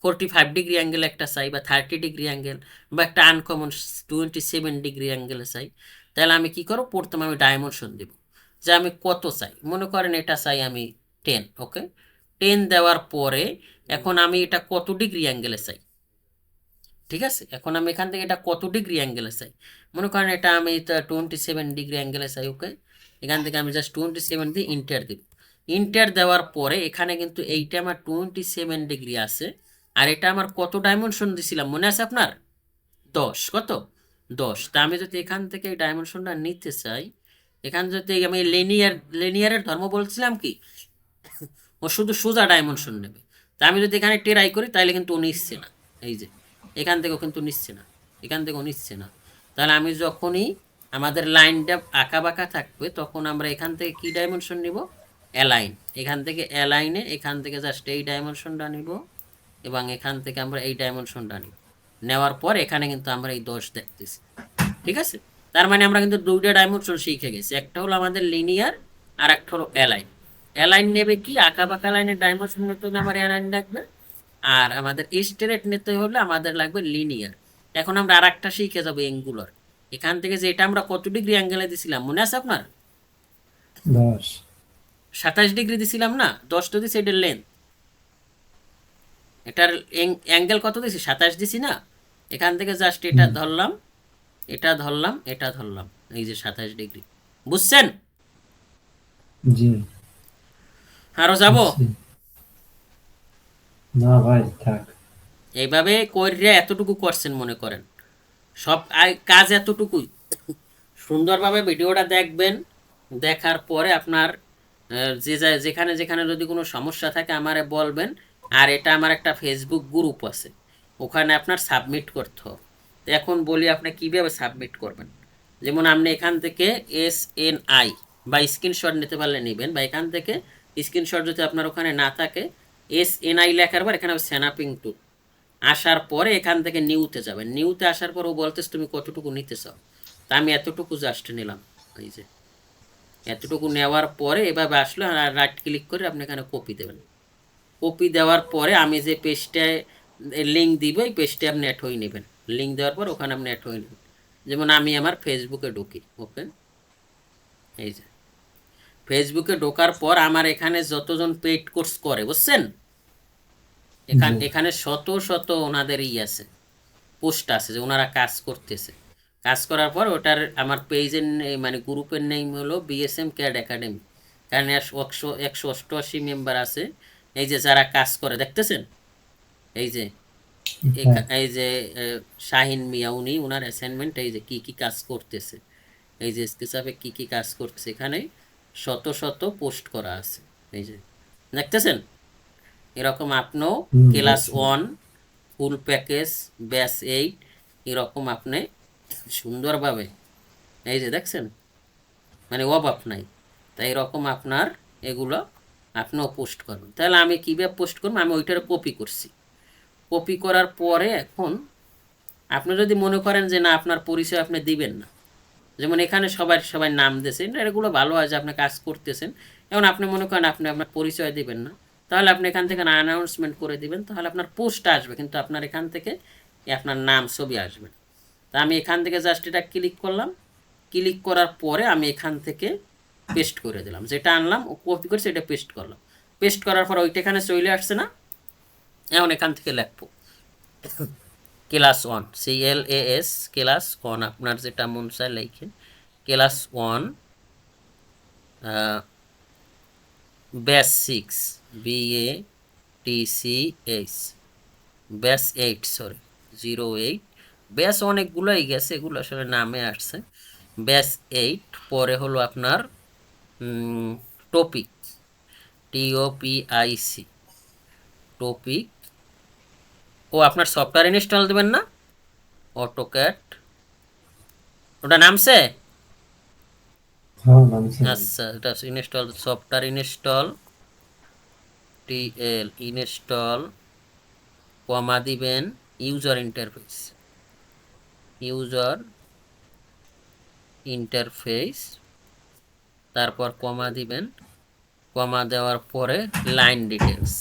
45 ডিগ্রি অ্যাঙ্গেল একটা চাই, বা 30 ডিগ্রি অ্যাঙ্গেল, বা একটা আনকমন 27 ডিগ্রি অ্যাঙ্গেলে চাই। তাহলে আমি কি করব, প্রথমে আমি ডাইমেনশন দেব যে আমি কত চাই। মনে করেন এটা চাই আমি 10। ওকে, 10 দেওয়ার পরে এখন আমি এটা কত ডিগ্রি অ্যাঙ্গেলে চাই। ঠিক আছে, এখন আমি এখান থেকে এটা কত ডিগ্রি অ্যাঙ্গেলে চাই, মনে করেন এটা আমি 27 ডিগ্রি অ্যাঙ্গেলে চাই। ওকে, এখান থেকে আমি জাস্ট 27 দিয়ে ইন্টার দিব। ইন্টার দেওয়ার পরে এখানে কিন্তু এইটা আমার 27 ডিগ্রি আছে, আর এটা আমার কত ডাইমেনশন দিছিলাম মনে আছে আপনার, 10। কত, 10। তা আমি যদি এখান থেকে এই ডাইমেনশনটা নিতে চাই, এখান যদি আমি লিনিয়ারের ধর্ম বলছিলাম কি, ও শুধু সোজা ডাইমেনশন নেবে। তা আমি যদি এখানে ট্রাই করি তাহলে কিন্তু ও নিচ্ছে না, এই যে এখান থেকেও কিন্তু নিচ্ছে না, এখান থেকেও নিচ্ছে না। তাহলে আমি যখনই আমাদের লাইনটা আঁকা বাঁকা থাকবে তখন আমরা এখান থেকে কি ডাইমেনশন নিব, অ্যালাইন। এখান থেকে অ্যালাইনে এখান থেকে জাস্ট এই ডাইমেনশনটা নিব, এবং এখান থেকে আমরা এই ডাইমেনশনটা নিব। নেওয়ার পর এখানে কিন্তু আমরা এই 10 দেখতেছি। ঠিক আছে, তার মানে আমরা কিন্তু দুইটা ডাইমেনশন শিখে গেছি, একটা হলো আমাদের লিনিয়ার আর একটা হলো অ্যালাইন। অ্যালাইন নেবে কি, আঁকা বাঁকা লাইনের ডাইমেনশন নিতে হলে আমার অ্যালাইন লাগবে, আর আমাদের স্ট্রেট নিতে হলে আমাদের লাগবে লিনিয়ার। এখন আমরা আর একটা শিখে যাবো অ্যাঙ্গুলার। এখান থেকে যে এটা আমরা কত ডিগ্রি অ্যাঙ্গেলে দিছিলাম মনে আছে আপনার, 10। 27 ডিগ্রি দিছিলাম না, 10 তো দিছি এটার লেন্থ, এটার অ্যাঙ্গেল কত দিছি, 27 দিছি না। এখান থেকে জাস্ট এটা ধরলাম, এটা ধরলাম, এটা ধরলাম, এই যে 27 ডিগ্রি। বুঝছেন? জি, আরো যাব? বুঝছি। না ভাই, থাক। এইভাবে কইরা এতটুকু করছেন মনে করেন, সব কাজ এতটুকুই। সুন্দরভাবে ভিডিওটা দেখবেন, দেখার পরে আপনার যেখানে যেখানে যদি কোনো সমস্যা থাকে আমারে বলবেন। আর এটা আমার একটা ফেসবুক গ্রুপ আছে, ওখানে আপনার সাবমিট করতে হবে। তো এখন বলি আপনি কীভাবে সাবমিট করবেন। যেমন আপনি এখান থেকে SNI বা স্ক্রিনশট নিতে পারলে নেবেন, বা এখান থেকে স্ক্রিনশট যদি আপনার ওখানে না থাকে, SNI লেখার পর এখানে স্ন্যাপিং টুল আসার পরে এখান থেকে নিউতে যাবেন। নিউতে আসার পর ও বলতেছে তুমি কতটুকু নিতে চাও, তা আমি এতটুকু জাস্ট নিলাম। এই যে এতটুকু নেওয়ার পরে এভাবে আসলে রাইট ক্লিক করে আপনি এখানে কপি দেবেন। কপি দেওয়ার পরে আমি যে পেজটায় লিঙ্ক দিব এই পেজটা আপনি অ্যাড হয়ে নেবেন। লিঙ্ক দেওয়ার পর ওখানে আপনি অ্যাড হয়ে নেবেন। যেমন আমি আমার ফেসবুকে ঢুকি। ওকে, এই যে ফেসবুকে ঢোকার পর আমার এখানে যতজন পেইড কোর্স করে বুঝছেন, এখানে শত শত ওনাদের আছে, পোস্ট আছে যে ওনারা কাজ করতেছে। কাজ করার পর ওটার আমার পেজের মানে গ্রুপের নেম হলো BSM CAD একাডেমি। কারণ 188 মেম্বার আছে, এই যে যারা কাজ করে দেখতেছেন, এই যে এই যে শাহিন মিয়া, উনি ওনার অ্যাসাইনমেন্ট, এই যে কি কি কাজ করতেছে, এই যে স্কেচাপে কি কি কাজ করতেছে, এখানে শত শত পোস্ট করা আছে। এই যে দেখতেছেন, এরকম আপনিও ক্লাস 1 ফুল প্যাকেজ ব্যাচ 8 এরকম আপনি সুন্দরভাবে, এই যে দেখছেন, মানে অভাব নাই। তাই এরকম আপনার এগুলো আপনিও পোস্ট করবেন। তাহলে আমি কীভাবে পোস্ট করবো, আমি ওইটার কপি করছি। কপি করার পরে এখন আপনি যদি মনে করেন যে না আপনার পরিচয় আপনি দিবেন না, যেমন এখানে সবাই নাম দিয়েছেন, এগুলো ভালো হয় যে আপনি কাজ করতেছেন। এখন আপনি মনে করেন আপনি আপনার পরিচয় দিবেন না, তাহলে আপনি এখান থেকে অ্যানাউন্সমেন্ট করে দিবেন, তাহলে আপনার পোস্ট আসবে, কিন্তু আপনার এখান থেকে আপনার নাম ছবি আসবে না। তা আমি এখান থেকে জাস্ট এটা ক্লিক করলাম, ক্লিক করার পরে আমি এখান থেকে পেস্ট করে দিলাম, যেটা আনলাম ও কপি করে সেটা পেস্ট করলাম। পেস্ট করার পর ওইটা এখানে চলে আসছে না, এখন এখান থেকে লিখবো ক্লাস 1, CLAS ক্লাস 1, আপনার যেটা মন চায় লিখেন class 1 batch 6 BATCH batch 8, sorry 08, batch অনেকগুলোই গেছে, এগুলো আসলে নামে আসছে। ব্যাচ 8 পরে হলো আপনার টপিক, TOPIC টপিক। ও আপনার সফটওয়্যার ইনস্টল দেবেন না, অটোক্যাড ওটা নামছে। হ্যাঁ নামছে। আচ্ছা, এটা install, software install, TL install, comma দিবেন ইউজার ইন্টারফেস, ইউজার ইন্টারফেস, তারপর কমা দিবেন, কমা দেওয়ার পরে line details,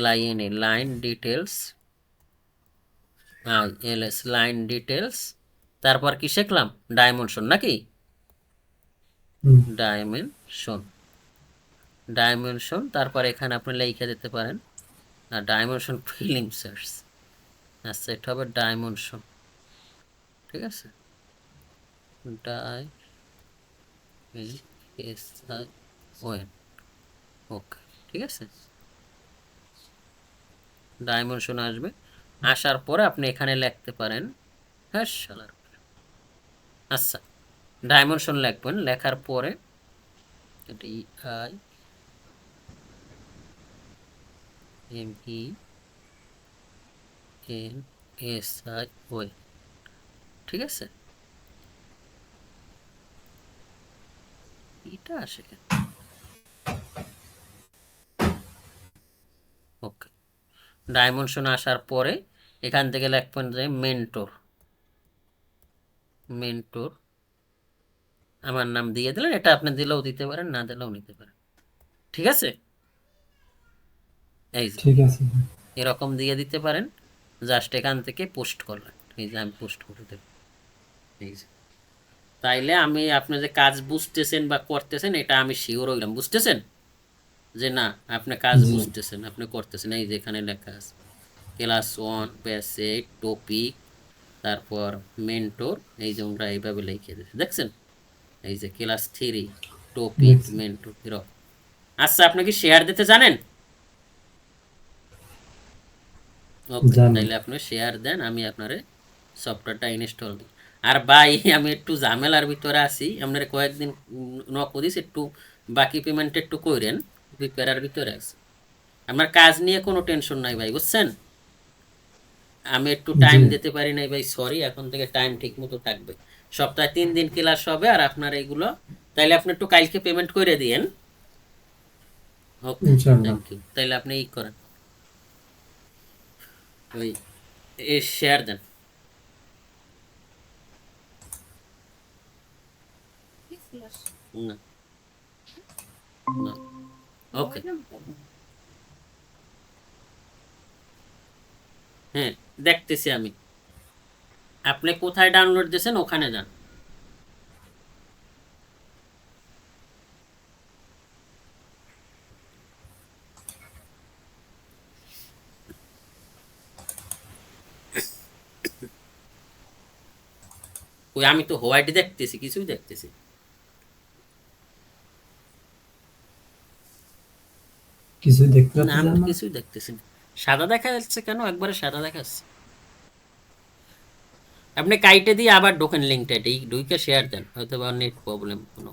LINE line details, LS line details. তারপর কি শিখলাম, ডাইমেনশন নাকি, হুম, ডাইমেনশন, ডাইমেনশন। তারপর এখানে আপনি লিখে দিতে পারেন ডাইমেনশন ফিল্ম সার্চ। আচ্ছা, এটা হবে ডাইমেনশন, ঠিক আছে, ডাইমেনশন, ওকে, ঠিক আছে। ডাইমেনশন আসবে, আসার পরে আপনি এখানে লিখতে পারেন, হ্যাঁ শালার, আচ্ছা ডাইমেনশন লিখবেন, লেখার পরে DIMENSI, ঠিক আছে, এটা আসে কেন, ওকে। ডাইমেনশন আসার পরে এখান থেকে লিখবেন যে মেন্টর, মেন্টর আমার নাম দিয়ে দিলেন, এটা আপনি দিলেও দিতে পারেন, না দিলেও নিতে পারেন, ঠিক আছে। এই যে ঠিক আছে। এরকম দিয়ে দিতে পারেন, জাস্ট এখান থেকে পোস্ট করলেন, এই যে আমি পোস্ট করে দেব, এই যে। তাইলে আমি আপনি যে কাজ বুঝতেছেন বা করতেছেন এটা আমি শিওর হইলাম, বুঝতেছেন যে না আপনি কাজ জি। বুঝতেছেন, আপনি করতেছেন। এই যে এখানে লেখা আছে ক্লাস 1 ব্যাচ 8 টপিক, তারপর মেন্টর, এই যে আমরা এইভাবে লিখে দিচ্ছি, দেখছেন, এই যে ক্লাস 3 টপিক দেখছি। মেন্টর এরকম। আচ্ছা, আপনি কি শেয়ার দিতে জানেন? ওকে, জানি। তাইলে আপনি শেয়ার দেন, আমি আপনারে সফটওয়্যারটা ইনস্টল দিই। আর ভাই আমি একটু ঝামেলার ভিতরে আছি, আপনার কয়েকদিন নক দিস, একটু বাকি পেমেন্ট একটু কইরেন, প্রিপেয়ারের ভিতরে আছে। আমার কাজ নিয়ে কোনো টেনশন নাই ভাই, বুঝছেন, আমি একটু জি। টাইম দিতে পারি নাই ভাই, সরি। এখন থেকে টাইম ঠিক মতো থাকবে, সপ্তাহে 3 দিন ক্লাস হবে আর আপনার এইগুলো, তাইলে আপনি একটু কালকে পেমেন্ট করে দিয়েন। ওকে, ইনশাআল্লাহ। Thank you. তাইলে আপনি ই করেন, ওই এ শেয়ার দেন না, না, ওকে, হ্যাঁ দেখতেছি আমি। আপনি কোথায় ডাউনলোড দিয়েছেন ওখানে যান। ওই আমি তো হোয়াইট দেখতেছি, কিছুই দেখতেছি কিছুই দেখতে না, আমি পাচ্ছেন তো না? কিছুই দেখতেছি না। সাদা দেখা যাচ্ছে কেন, একবারে সাদা দেখাচ্ছে। আপনি কাইটে দিয়ে আবার ঢোকেন লিঙ্কটা, ঢুকে শেয়ার দেন, হয়তো বা নেট প্রবলেম, কোনো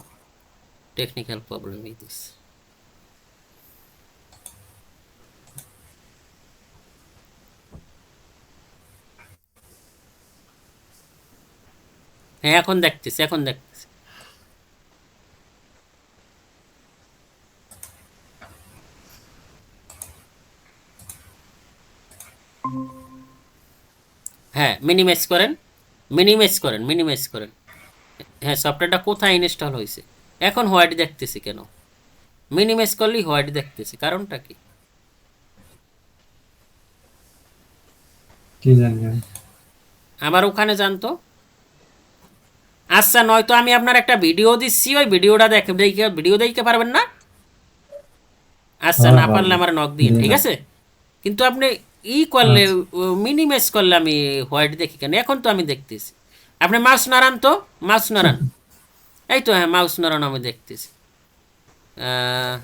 টেকনিক্যাল প্রবলেম এই দিস। হ্যাঁ এখন দেখতেছি, এখন দেখতেছি। হ্যাঁ মিনিমাইজ করেন, মিনিমাইজ করেন, মিনিমাইজ করেন। হ্যাঁ সফটওয়্যারটা কোথায় ইনস্টল হয়েছে, এখন হোয়াইট দেখতেছি কেন, মিনিমাইজ করলেই হোয়াইট দেখতেছি, কারণটা কি? কি জানি আমি। আবার ওখানে যান তো। আচ্ছা, নয়তো আমি আপনার একটা ভিডিও দিচ্ছি, ওই ভিডিওটা ভিডিও দেখতে পারবেন না? আচ্ছা, হ্যাঁ না পারলে পারবো। আমার নক দিন, দিয়ে ঠিক দাও। আছে? কিন্তু আপনি করলে, আচ্ছা। মিনিমাইজ করলে আমি হোয়াইট দেখি কেন? এখন তো আমি দেখতেছি। আপনি মাউস নাড়ান তো, মাউস নাড়ান। এই তো, হ্যাঁ, মাউস নাড়ান, আমি দেখতেছি। আহ,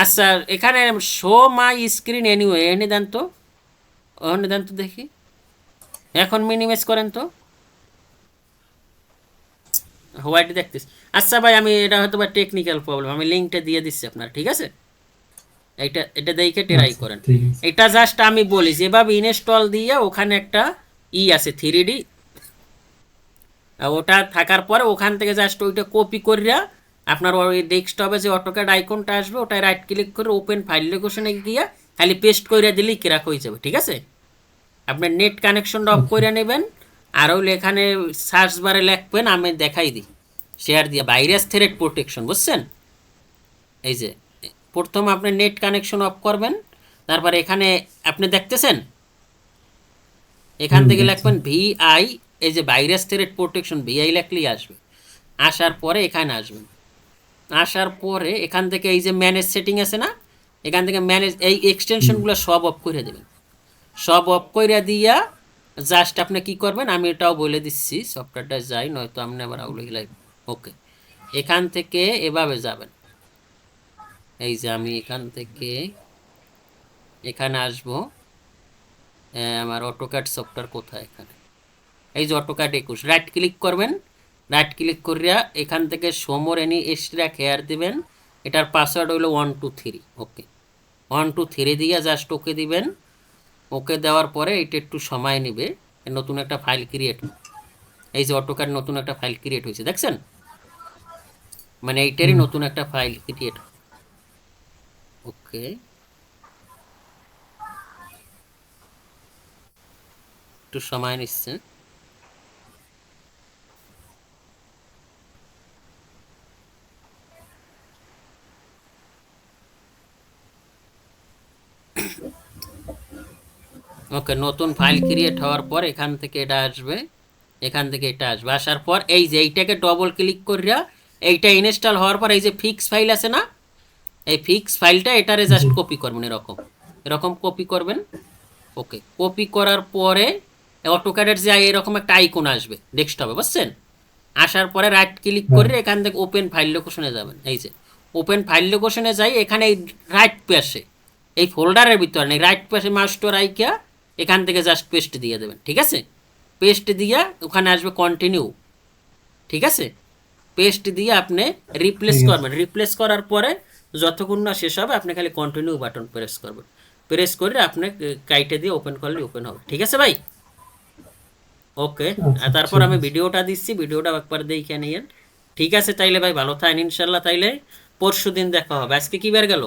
আচ্ছা, এখানে শো মাই স্ক্রিন এনিওয়ে এনে দেন তো, এনে দেন তো দেখি। এখন মিনিমাইজ করেন তো, হোয়াইট দেখতেছি। আচ্ছা ভাই, আমি এটা হয়তো বা টেকনিক্যাল প্রবলেম, আমি লিঙ্কটা দিয়ে দিচ্ছি আপনার, ঠিক আছে? এটা এটা দেখে ট্রাই আচ্ছা করেন। ঠিক আছে। এটা জাস্ট আমি বলি, যেভাবে ইনস্টল দিয়ে ওখানে একটা আছে 3D, ওটা থাকার পরে ওখান থেকে জাস্ট ওইটা কপি করিয়া আপনার ওই ডেস্কটপে যে অটোক্যাড আইকনটা আসবে ওটায় রাইট ক্লিক করে ওপেন ফাইল লোকেশনে গিয়া খালি পেস্ট করিয়া দিলেই ক্রাক হয়ে যাবে, ঠিক আছে? আপনার নেট কানেকশনটা অফ আচ্ছা। করে নেবেন। আর হইলে এখানে সার্চ বারে লিখবেন, আমি দেখাই দিই শেয়ার দিয়ে, ভাইরাস থ্রেট প্রোটেকশন, বুঝছেন? এই যে প্রথম আপনি নেট কানেকশন অফ করবেন, তারপরে এখানে আপনি দেখতেছেন, এখান থেকে দেখছি। লিখবেন ভিআই, এই যে ভাইরাস থ্রেট প্রোটেকশন ভিআই লিখলেই আসবে। আসার পরে এখানে আসবেন, আসার পরে এখান থেকে এই যে ম্যানেজ সেটিং আছে না, এখান থেকে ম্যানেজ এই এক্সটেনশনগুলো সব অফ করে দেবেন। সব অফ করে দিয়া জাস্ট আপনি কি করবেন, আমি এটাও বলে দিচ্ছি, সফটওয়্যারটা যাই, নয়তো আপনি আবার আউলে গেলাই। ওকে, এখান থেকে এভাবে যাবেন। এই যে আমি এখান থেকে এখানে আসবো। আমার অটোক্যাড সফটওয়্যার কোথায়? এখানে, এই যে অটোক্যাড 21, রাইট ক্লিক করবেন। রাইট ক্লিক করিয়া এখান থেকে সমর এনি এক্সট্রা খেয়ার দিবেন। এটার পাসওয়ার্ড হলো 123। ওকে, 123 দিয়ে জাস্ট ওকে দিবেন। ওকে দেওয়ার পরে এটা একটু সময় নেবে, নতুন একটা ফাইল ক্রিয়েট। এই যে অটোক্যাড নতুন একটা ফাইল ক্রিয়েট হয়েছে, দেখছেন? মানে এইটারই নতুন একটা ফাইল ক্রিয়েট। ওকে, একটু সময় নিচ্ছে। ওকে, নতুন ফাইল ক্রিয়েট হওয়ার পর এখান থেকে এটা আসবে, এখান থেকে এটা আসবে। আসার পর এই যে এইটাকে ডবল ক্লিক করিয়া এইটা ইনস্টল হওয়ার পর এই যে ফিক্স ফাইল আছে না, এই ফিক্স ফাইলটা এটারে জি। জাস্ট কপি করবেন, এরকম এরকম কপি করবেন। ওকে, কপি করার পরে অটোক্যাডের যে এরকম একটা আইকন আসবে ডেস্কটপে, বুঝছেন? আসার পরে রাইট ক্লিক হ্যাঁ। করে এখান থেকে ওপেন ফাইল লোকেশনে যাবেন। এই যে ওপেন ফাইল লোকেশনে যাই, এখানে এই রাইট পাশে এই ফোল্ডারের ভিতরে নেই, রাইট পাশে মাস্টার আইকিয়া এখান থেকে জাস্ট পেস্ট দিয়ে দেবেন, ঠিক আছে? পেস্ট দিয়া ওখানে আসবে কন্টিনিউ, ঠিক আছে? পেস্ট দিয়ে আপনি রিপ্লেস ঠিক আছে। করবেন। রিপ্লেস করার পরে যতক্ষণ না শেষ হবে আপনি খালি কন্টিনিউ বাটন প্রেস করবেন। প্রেস করে আপনি কাইটে দিয়ে ওপেন করলে ওপেন হবে, ঠিক আছে ভাই? ওকে, আচ্ছা আর তারপর ঠিক আমি আছে। ভিডিওটা দিচ্ছি, ভিডিওটা একবার দেখে নিয়েন। ঠিক আছে তাইলে ভাই, ভালো থাকেন ইনশাল্লাহ। তাইলে পরশু দিন দেখা হবে। আজকে কি বার গেল?